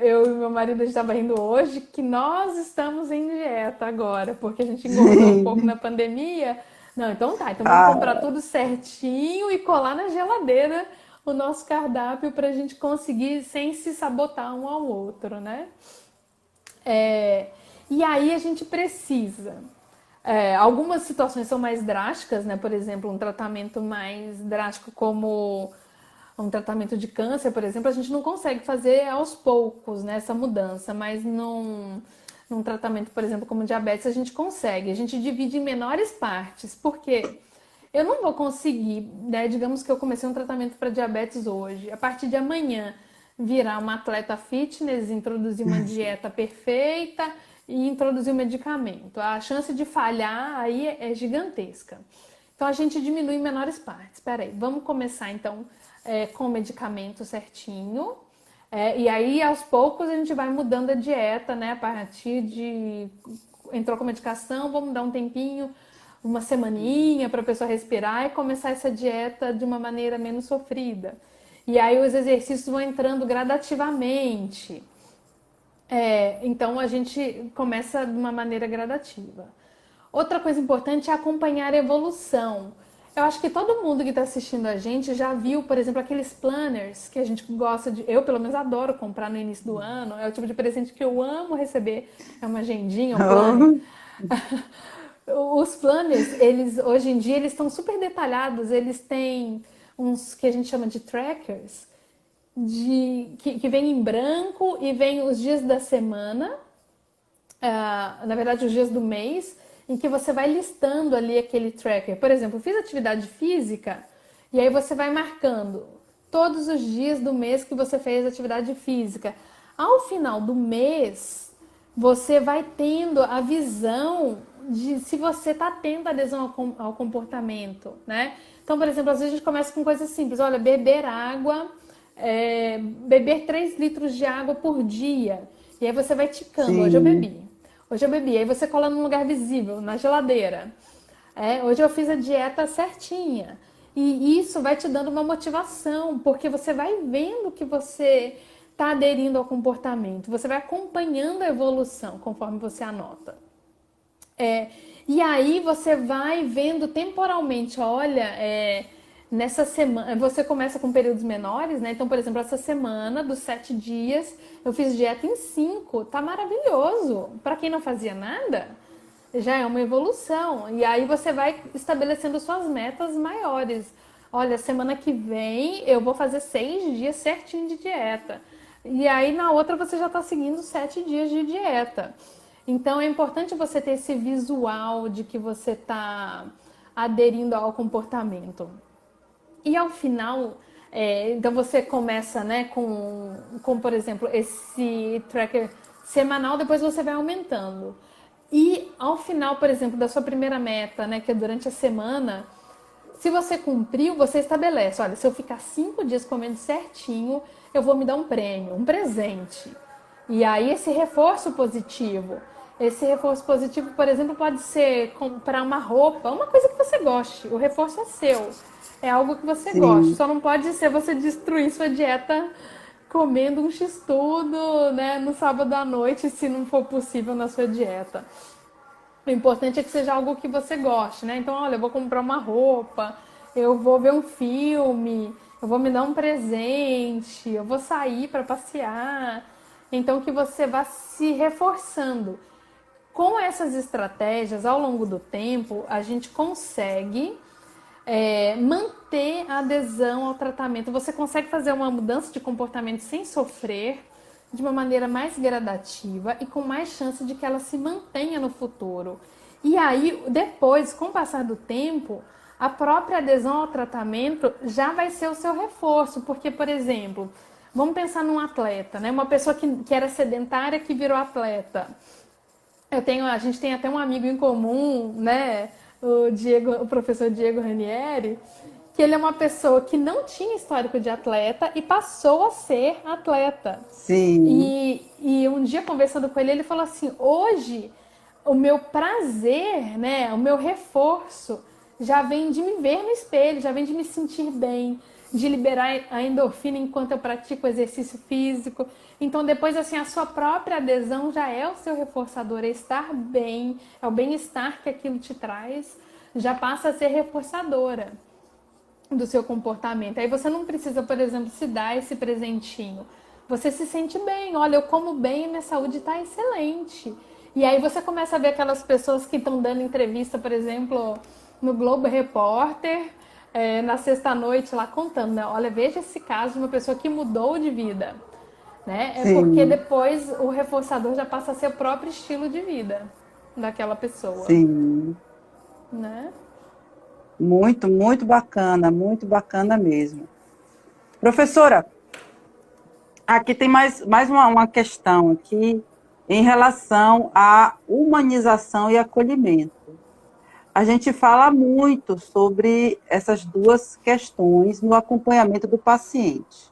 Eu e meu marido estava rindo hoje que nós estamos em dieta agora, porque a gente engordou um pouco na Sim. pandemia. Não, então tá, então vamos comprar Ah, tudo certinho e colar na geladeira o nosso cardápio para a gente conseguir sem se sabotar um ao outro, né? É, e aí a gente precisa. Algumas situações são mais drásticas, né? Por exemplo, um tratamento mais drástico como um tratamento de câncer, por exemplo, a gente não consegue fazer aos poucos, né, essa mudança, mas num tratamento, por exemplo, como diabetes, a gente consegue. A gente divide em menores partes, porque eu não vou conseguir, né, digamos que eu comecei um tratamento para diabetes hoje, a partir de amanhã virar uma atleta fitness, introduzir uma dieta perfeita e introduzir um medicamento. A chance de falhar aí é gigantesca. Então a gente diminui em menores partes. Espera aí, vamos começar então com o medicamento certinho. E aí aos poucos a gente vai mudando a dieta, né? A partir de entrou com medicação, vamos dar um tempinho, uma semaninha para a pessoa respirar e começar essa dieta de uma maneira menos sofrida. E aí os exercícios vão entrando gradativamente. Então a gente começa de uma maneira gradativa. Outra coisa importante é acompanhar a evolução. Eu acho que todo mundo que está assistindo a gente já viu, por exemplo, aqueles planners que a gente gosta de. Eu, pelo menos, adoro comprar no início do ano. É o tipo de presente que eu amo receber. É uma agendinha, um planner. oh, Os planners, eles hoje em dia, eles estão super detalhados. Eles têm uns que a gente chama de trackers, que vem em branco e vem os dias da semana, na verdade os dias do mês, em que você vai listando ali aquele tracker. Por exemplo, eu fiz atividade física e aí você vai marcando todos os dias do mês que você fez atividade física. Ao final do mês, você vai tendo a visão de se você está tendo adesão ao comportamento, né? Então, por exemplo, às vezes a gente começa com coisas simples. Olha, beber água, beber 3 litros de água por dia. E aí você vai ticando. Hoje eu sim. bebi. Hoje eu bebi. Aí você cola num lugar visível, na geladeira. Hoje eu fiz a dieta certinha. E isso vai te dando uma motivação, porque você vai vendo que você está aderindo ao comportamento. Você vai acompanhando a evolução conforme você anota. E aí você vai vendo temporalmente, olha, nessa semana, você começa com períodos menores, né? Então, por exemplo, essa semana, dos 7 dias, eu fiz dieta em 5, tá maravilhoso. Para quem não fazia nada, já é uma evolução. E aí você vai estabelecendo suas metas maiores. Olha, semana que vem eu vou fazer 6 dias certinho de dieta. E aí na outra você já está seguindo 7 dias de dieta. Então é importante você ter esse visual de que você está aderindo ao comportamento. E ao final, então você começa, né, com, por exemplo, esse tracker semanal, depois você vai aumentando. E ao final, por exemplo, da sua primeira meta, né, que é durante a semana, se você cumpriu, você estabelece, olha, se eu ficar 5 dias comendo certinho, eu vou me dar um prêmio, um presente. E aí esse reforço positivo, por exemplo, pode ser comprar uma roupa, uma coisa que você goste. O reforço é seu. É algo que você goste. Sim. Só não pode ser você destruir sua dieta comendo um x-tudo, né, no sábado à noite, se não for possível na sua dieta. O importante é que seja algo que você goste, né? Então, olha, eu vou comprar uma roupa, eu vou ver um filme, eu vou me dar um presente, eu vou sair para passear. Então, que você vá se reforçando. Com essas estratégias, ao longo do tempo, a gente consegue manter a adesão ao tratamento. Você consegue fazer uma mudança de comportamento sem sofrer, de uma maneira mais gradativa e com mais chance de que ela se mantenha no futuro. E aí, depois, com o passar do tempo, a própria adesão ao tratamento já vai ser o seu reforço. Porque, por exemplo, vamos pensar num atleta, né? Uma pessoa que era sedentária que virou atleta. A gente tem até um amigo em comum, né? O professor Diego Ranieri, que ele é uma pessoa que não tinha histórico de atleta e passou a ser atleta. Sim, E um dia conversando com ele, ele falou assim: hoje o meu prazer, né, o meu reforço já vem de me ver no espelho, já vem de me sentir bem, de liberar a endorfina enquanto eu pratico exercício físico. Então depois assim a sua própria adesão já é o seu reforçador, é estar bem, é o bem-estar que aquilo te traz, já passa a ser reforçadora do seu comportamento. Aí você não precisa, por exemplo, se dar esse presentinho. Você se sente bem, olha, eu como bem e minha saúde está excelente. E aí você começa a ver aquelas pessoas que estão dando entrevista, por exemplo, no Globo Repórter, na sexta-noite lá contando, né? Olha, veja esse caso de uma pessoa que mudou de vida. Né? É porque sim, depois o reforçador já passa a ser o próprio estilo de vida daquela pessoa. sim. Né? Muito bacana mesmo. Professora, aqui tem mais uma questão aqui em relação à humanização e acolhimento. A gente fala muito sobre essas duas questões no acompanhamento do paciente. Sim.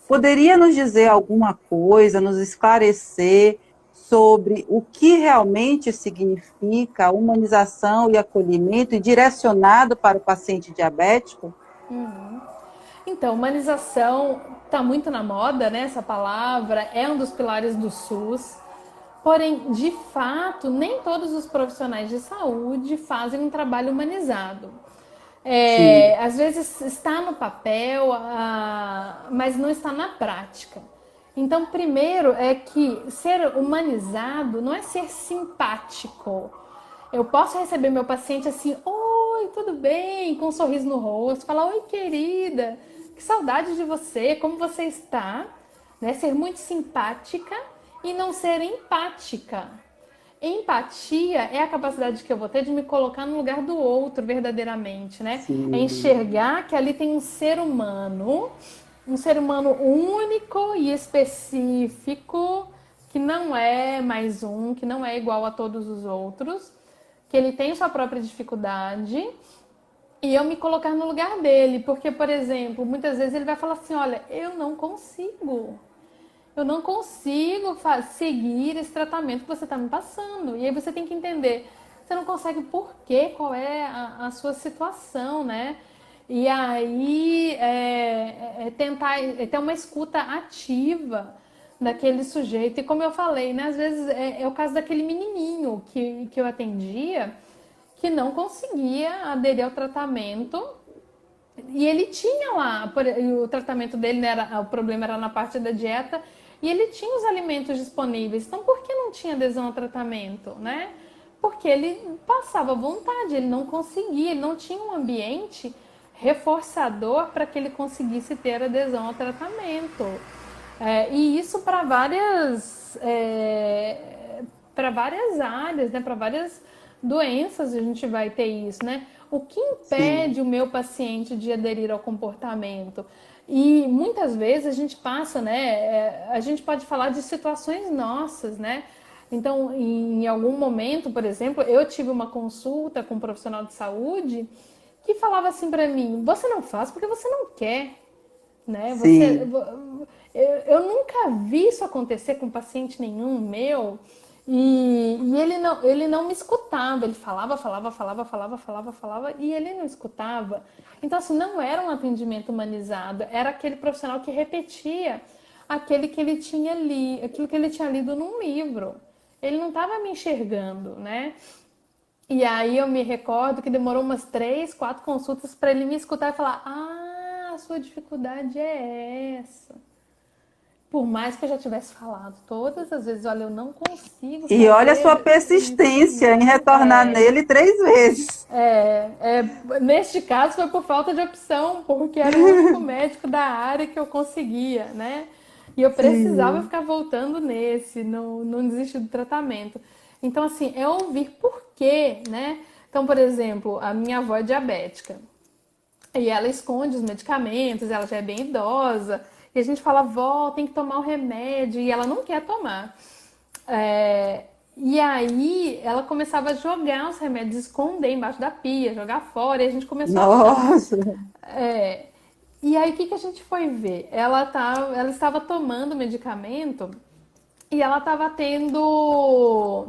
Poderia nos dizer alguma coisa, nos esclarecer sobre o que realmente significa humanização e acolhimento e direcionado para o paciente diabético? Então, humanização está muito na moda, né? Essa palavra é um dos pilares do SUS. Porém, de fato, nem todos os profissionais de saúde fazem um trabalho humanizado. Sim, Às vezes está no papel, mas não está na prática. Então, primeiro é que ser humanizado não é ser simpático. Eu posso receber meu paciente assim, oi, tudo bem? Com um sorriso no rosto, falar, oi, querida, que saudade de você, como você está? Né? Ser muito simpática e não ser empática. Empatia é a capacidade que eu vou ter de me colocar no lugar do outro verdadeiramente, né? É sim, enxergar que ali tem um ser humano único e específico, que não é mais um, que não é igual a todos os outros, que ele tem sua própria dificuldade e eu me colocar no lugar dele, porque, por exemplo, muitas vezes ele vai falar assim: olha, eu não consigo seguir esse tratamento que você está me passando. E aí você tem que entender, você não consegue por quê, qual é a sua situação, né? E aí tentar ter uma escuta ativa daquele sujeito. E como eu falei, né, às vezes é o caso daquele menininho que eu atendia que não conseguia aderir ao tratamento e ele tinha lá, o tratamento dele, né, o problema era na parte da dieta, e ele tinha os alimentos disponíveis. Então, por que não tinha adesão ao tratamento, né? Porque ele passava vontade, ele não conseguia, ele não tinha um ambiente reforçador para que ele conseguisse ter adesão ao tratamento. E isso para várias áreas, né? Para várias doenças a gente vai ter isso, né? O que sim, impede o meu paciente de aderir ao comportamento? E muitas vezes a gente passa, né? A gente pode falar de situações nossas, né? Então, em algum momento, por exemplo, eu tive uma consulta com um profissional de saúde que falava assim para mim: você não faz porque você não quer, né? sim, Eu nunca vi isso acontecer com paciente nenhum meu. E ele não me escutava, ele falava, e ele não escutava. Então, assim, não era um atendimento humanizado, era aquele profissional que repetia aquele que ele tinha aquilo que ele tinha lido num livro. Ele não estava me enxergando, né? E aí eu me recordo que demorou umas 3, 4 consultas para ele me escutar e falar: ah, a sua dificuldade é essa. por mais que eu já tivesse falado todas as vezes, olha, eu não consigo E olha a sua fazer isso, persistência em né? retornar nele 3 vezes. Neste caso foi por falta de opção, porque era o único médico da área que eu conseguia, né? E eu precisava Sim, ficar voltando nesse, não desistir do tratamento. Então, assim, é ouvir por quê, né? Então, por exemplo, a minha avó é diabética. E ela esconde os medicamentos, ela já é bem idosa. E a gente fala, vó, tem que tomar o remédio. E ela não quer tomar. E aí ela começava a jogar os remédios, esconder embaixo da pia, jogar fora. E a gente começou a achar. nossa, É, e aí o que a gente foi ver? Ela estava tomando medicamento e ela estava tendo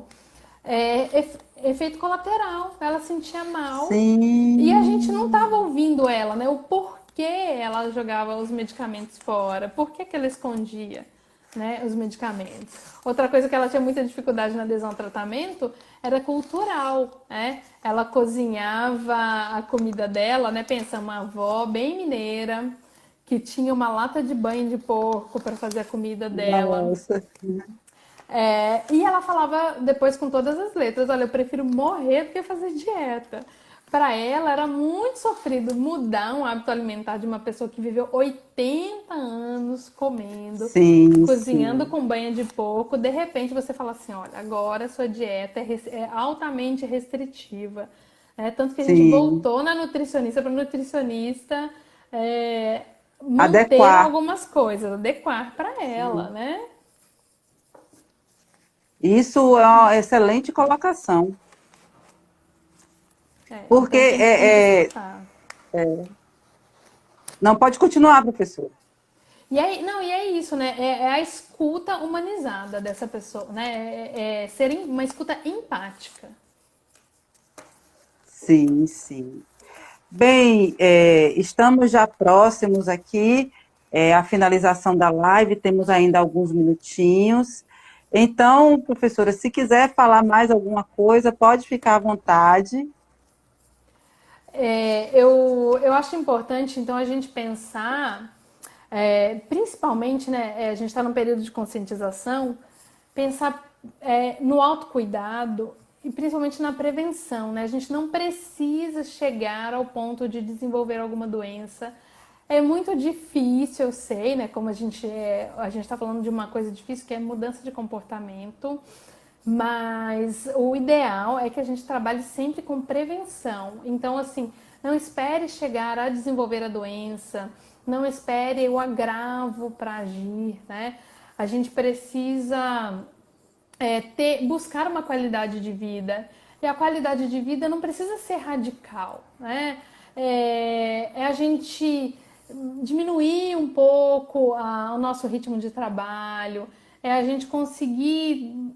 efeito colateral. Ela sentia mal e a gente não estava sim, ouvindo ela, né? O porquê ela jogava os medicamentos fora, por que ela escondia, né, os medicamentos. Outra coisa que ela tinha muita dificuldade na adesão ao tratamento era cultural, né? Ela cozinhava a comida dela, né? Pensa, uma avó bem mineira que tinha uma lata de banho de porco para fazer a comida dela. nossa. E ela falava depois com todas as letras: olha, eu prefiro morrer do que fazer dieta. Para ela era muito sofrido mudar um hábito alimentar de uma pessoa que viveu 80 anos comendo, Sim, cozinhando sim, com banha de porco. De repente você fala assim: olha, agora a sua dieta é altamente restritiva. Tanto que a gente sim. voltou na nutricionista para nutricionista manter Adequar. algumas coisas, adequar para ela, né? Isso é uma excelente colocação. Porque Então tem que sempre escutar. não pode continuar, professora. E é isso, né? É a escuta humanizada dessa pessoa, né? Ser uma escuta empática. Sim, sim. Bem, estamos já próximos aqui à finalização da live, temos ainda alguns minutinhos. Então, professora, se quiser falar mais alguma coisa, pode ficar à vontade. Eu acho importante, então, a gente pensar, principalmente, né? A gente está num período de conscientização, pensar no autocuidado e principalmente na prevenção, né? A gente não precisa chegar ao ponto de desenvolver alguma doença. É muito difícil, eu sei, né? Como a gente está falando de uma coisa difícil que é mudança de comportamento, mas o ideal é que a gente trabalhe sempre com prevenção. Então, assim, não espere chegar a desenvolver a doença, não espere o agravo para agir, né? A gente precisa buscar uma qualidade de vida. E a qualidade de vida não precisa ser radical, né? A gente diminuir um pouco o nosso ritmo de trabalho, é a gente conseguir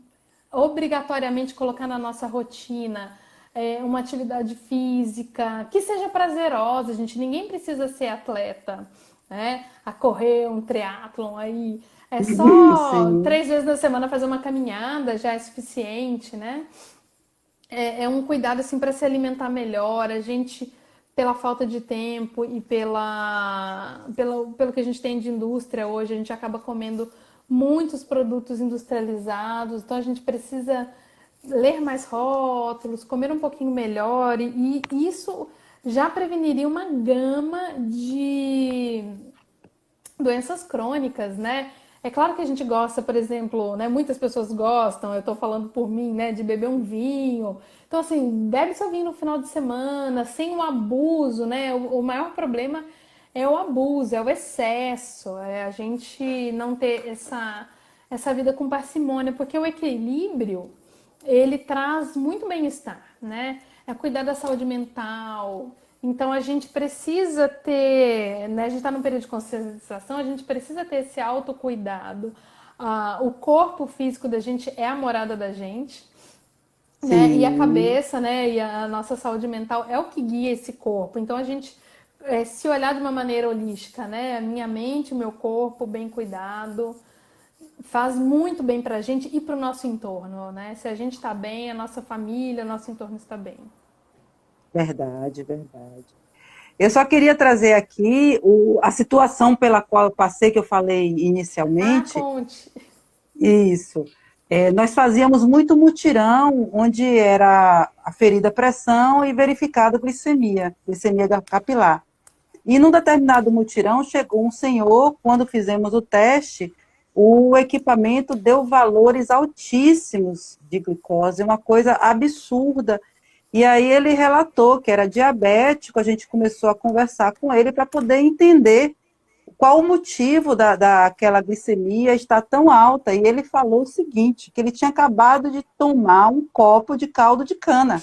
obrigatoriamente colocar na nossa rotina uma atividade física que seja prazerosa, gente. Ninguém precisa ser atleta, né? A correr um triatlon aí. É só Sim, 3 vezes na semana fazer uma caminhada já é suficiente, né? É um cuidado assim para se alimentar melhor. A gente, pela falta de tempo e pelo que a gente tem de indústria hoje, a gente acaba comendo muitos produtos industrializados. Então a gente precisa ler mais rótulos, comer um pouquinho melhor e isso já preveniria uma gama de doenças crônicas, né? É claro que a gente gosta, por exemplo, né? Muitas pessoas gostam, eu estou falando por mim, né? De beber um vinho. Então, assim, bebe seu vinho no final de semana, sem o abuso, né? O maior problema é o abuso, é o excesso, é a gente não ter essa vida com parcimônia, porque o equilíbrio, ele traz muito bem-estar, né? É cuidar da saúde mental. Então a gente precisa ter, né? A gente está num período de conscientização, a gente precisa ter esse autocuidado. O corpo físico da gente é a morada da gente, né? E a sim, cabeça, né? E a nossa saúde mental é o que guia esse corpo. Então a gente se olhar de uma maneira holística, né? A minha mente, o meu corpo bem cuidado, faz muito bem para a gente e para o nosso entorno, né? Se a gente está bem, a nossa família, o nosso entorno está bem. verdade, verdade. Eu só queria trazer aqui a situação pela qual eu passei, que eu falei Ah, inicialmente. conte. Isso. Nós fazíamos muito mutirão, onde era aferida a pressão e verificada a glicemia capilar. E num determinado mutirão, chegou um senhor, quando fizemos o teste, o equipamento deu valores altíssimos de glicose, uma coisa absurda. E aí ele relatou que era diabético, a gente começou a conversar com ele para poder entender qual o motivo daquela glicemia estar tão alta. E ele falou o seguinte, que ele tinha acabado de tomar um copo de caldo de cana.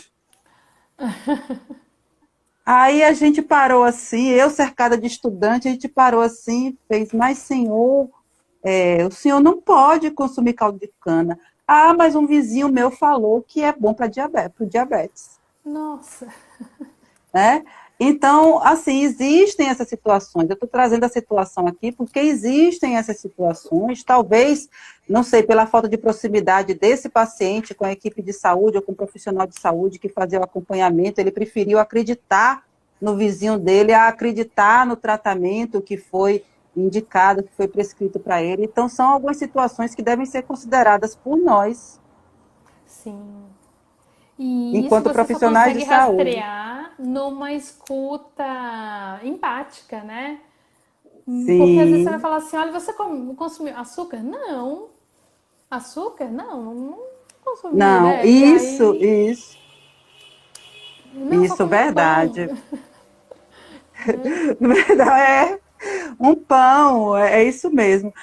Aí a gente parou assim, eu cercada de estudante, a gente parou assim, fez, mas senhor, o senhor não pode consumir caldo de cana. Ah, mas um vizinho meu falou que é bom para diabetes. Nossa. Né? Então, assim, existem essas situações. Eu estou trazendo a situação aqui porque existem essas situações, talvez, não sei, pela falta de proximidade desse paciente com a equipe de saúde ou com o profissional de saúde que fazia o acompanhamento, ele preferiu acreditar no vizinho dele, a acreditar no tratamento que foi indicado, que foi prescrito para ele. Então, são algumas situações que devem ser consideradas por nós, Sim. E isso enquanto você só profissionais de consegue saúde. rastrear numa escuta empática, né? Porque às vezes você vai Sim. falar assim: olha, você consumiu açúcar? Não. Açúcar? Não, não consumi, Não, né? E isso, aí, isso. não, só Isso, comi um pão. verdade. É um pão, é isso mesmo.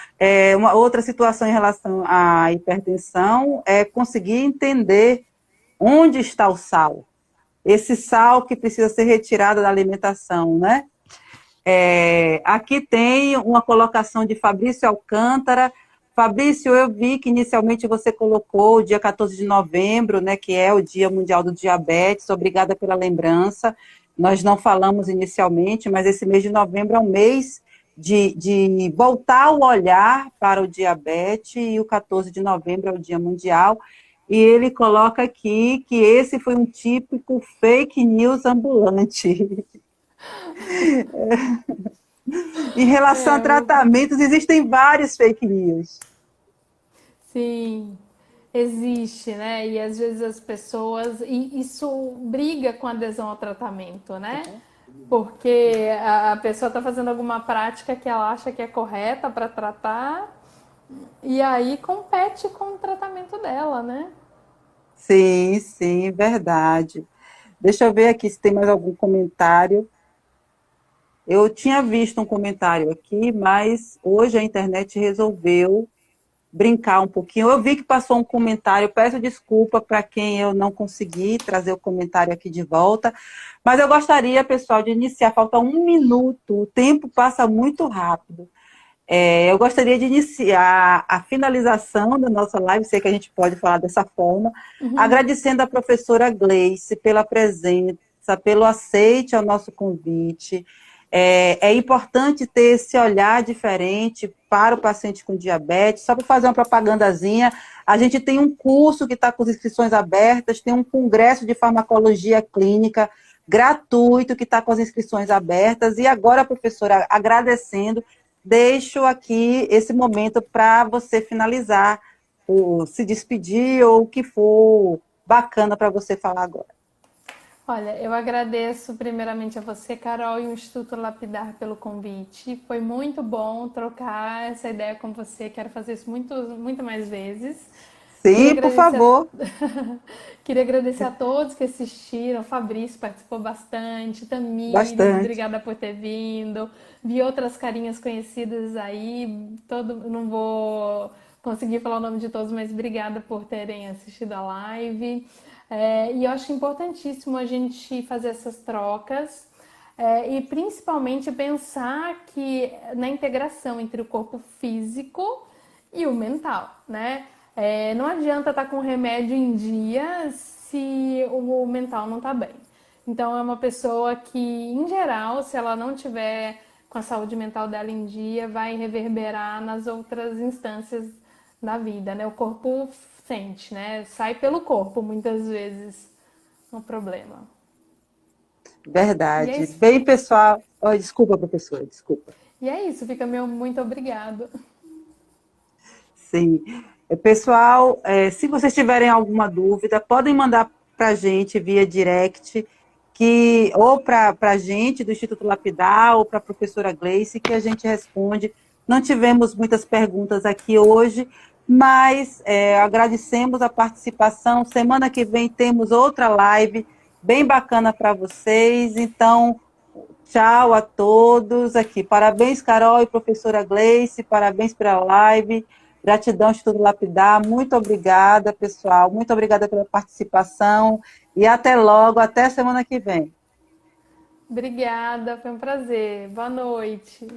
Uma outra situação em relação à hipertensão é conseguir entender onde está o sal. Esse sal que precisa ser retirado da alimentação, né? Aqui tem uma colocação de Fabrício Alcântara. Fabrício, eu vi que inicialmente você colocou o dia 14 de novembro, né, que é o Dia Mundial do Diabetes. Obrigada pela lembrança. Nós não falamos inicialmente, mas esse mês de novembro é um mês de voltar o olhar para o diabetes, e o 14 de novembro é o Dia Mundial. E ele coloca aqui que esse foi um típico fake news ambulante. Em relação a É, tratamentos, existem vários fake news. sim, existe, né? E às vezes as pessoas. E isso briga com a adesão ao tratamento, né? Porque a pessoa está fazendo alguma prática que ela acha que é correta para tratar, e aí compete com o tratamento dela, né? Sim, sim, verdade. Deixa eu ver aqui se tem mais algum comentário. Eu tinha visto um comentário aqui, mas hoje a internet resolveu brincar um pouquinho. Eu vi que passou um comentário, peço desculpa para quem eu não consegui trazer o comentário aqui de volta, mas eu gostaria, pessoal, de iniciar. Falta um minuto, o tempo passa muito rápido. Eu gostaria de iniciar a finalização da nossa live, sei que a gente pode falar dessa forma, agradecendo a professora Gleice pela presença, pelo aceite ao nosso convite. É importante ter esse olhar diferente para o paciente com diabetes. Só para fazer uma propagandazinha, a gente tem um curso que está com as inscrições abertas, tem um congresso de farmacologia clínica gratuito que está com as inscrições abertas. E agora, professora, agradecendo, deixo aqui esse momento para você finalizar, ou se despedir, ou o que for bacana para você falar agora. Olha, eu agradeço primeiramente a você, Carol, e o Instituto Lapidar pelo convite. Foi muito bom trocar essa ideia com você. Quero fazer isso muito mais vezes. Queria Sim, por agradecer a... favor. Queria agradecer a todos que assistiram. O Fabrício participou bastante, Tamires, Bastante. obrigada por ter vindo. Vi outras carinhas conhecidas aí. Não vou conseguir falar o nome de todos, mas obrigada por terem assistido a live. E eu acho importantíssimo a gente fazer essas trocas. E principalmente pensar que na integração entre o corpo físico e o mental, né? Não adianta estar com remédio em dia se o mental não está bem. Então é uma pessoa que, em geral, se ela não tiver com a saúde mental dela em dia, vai reverberar nas outras instâncias da vida, né? O corpo sente, né? Sai pelo corpo muitas vezes o problema. E é Verdade. isso. Bem, pessoal. Oh, desculpa, professora, desculpa. E é isso, fica meu muito obrigado. Sim. Pessoal, se vocês tiverem alguma dúvida, podem mandar para a gente via direct, ou para a gente do Instituto Lapidar, ou para a professora Gleice, que a gente responde. Não tivemos muitas perguntas aqui hoje, mas agradecemos a participação. Semana que vem temos outra live bem bacana para vocês. Então, tchau a todos aqui. Parabéns, Carol e professora Gleice, parabéns pela live. Gratidão, Instituto Lapidar. Muito obrigada, pessoal. Muito obrigada pela participação. E até logo, até semana que vem. Obrigada, foi um prazer. Boa noite.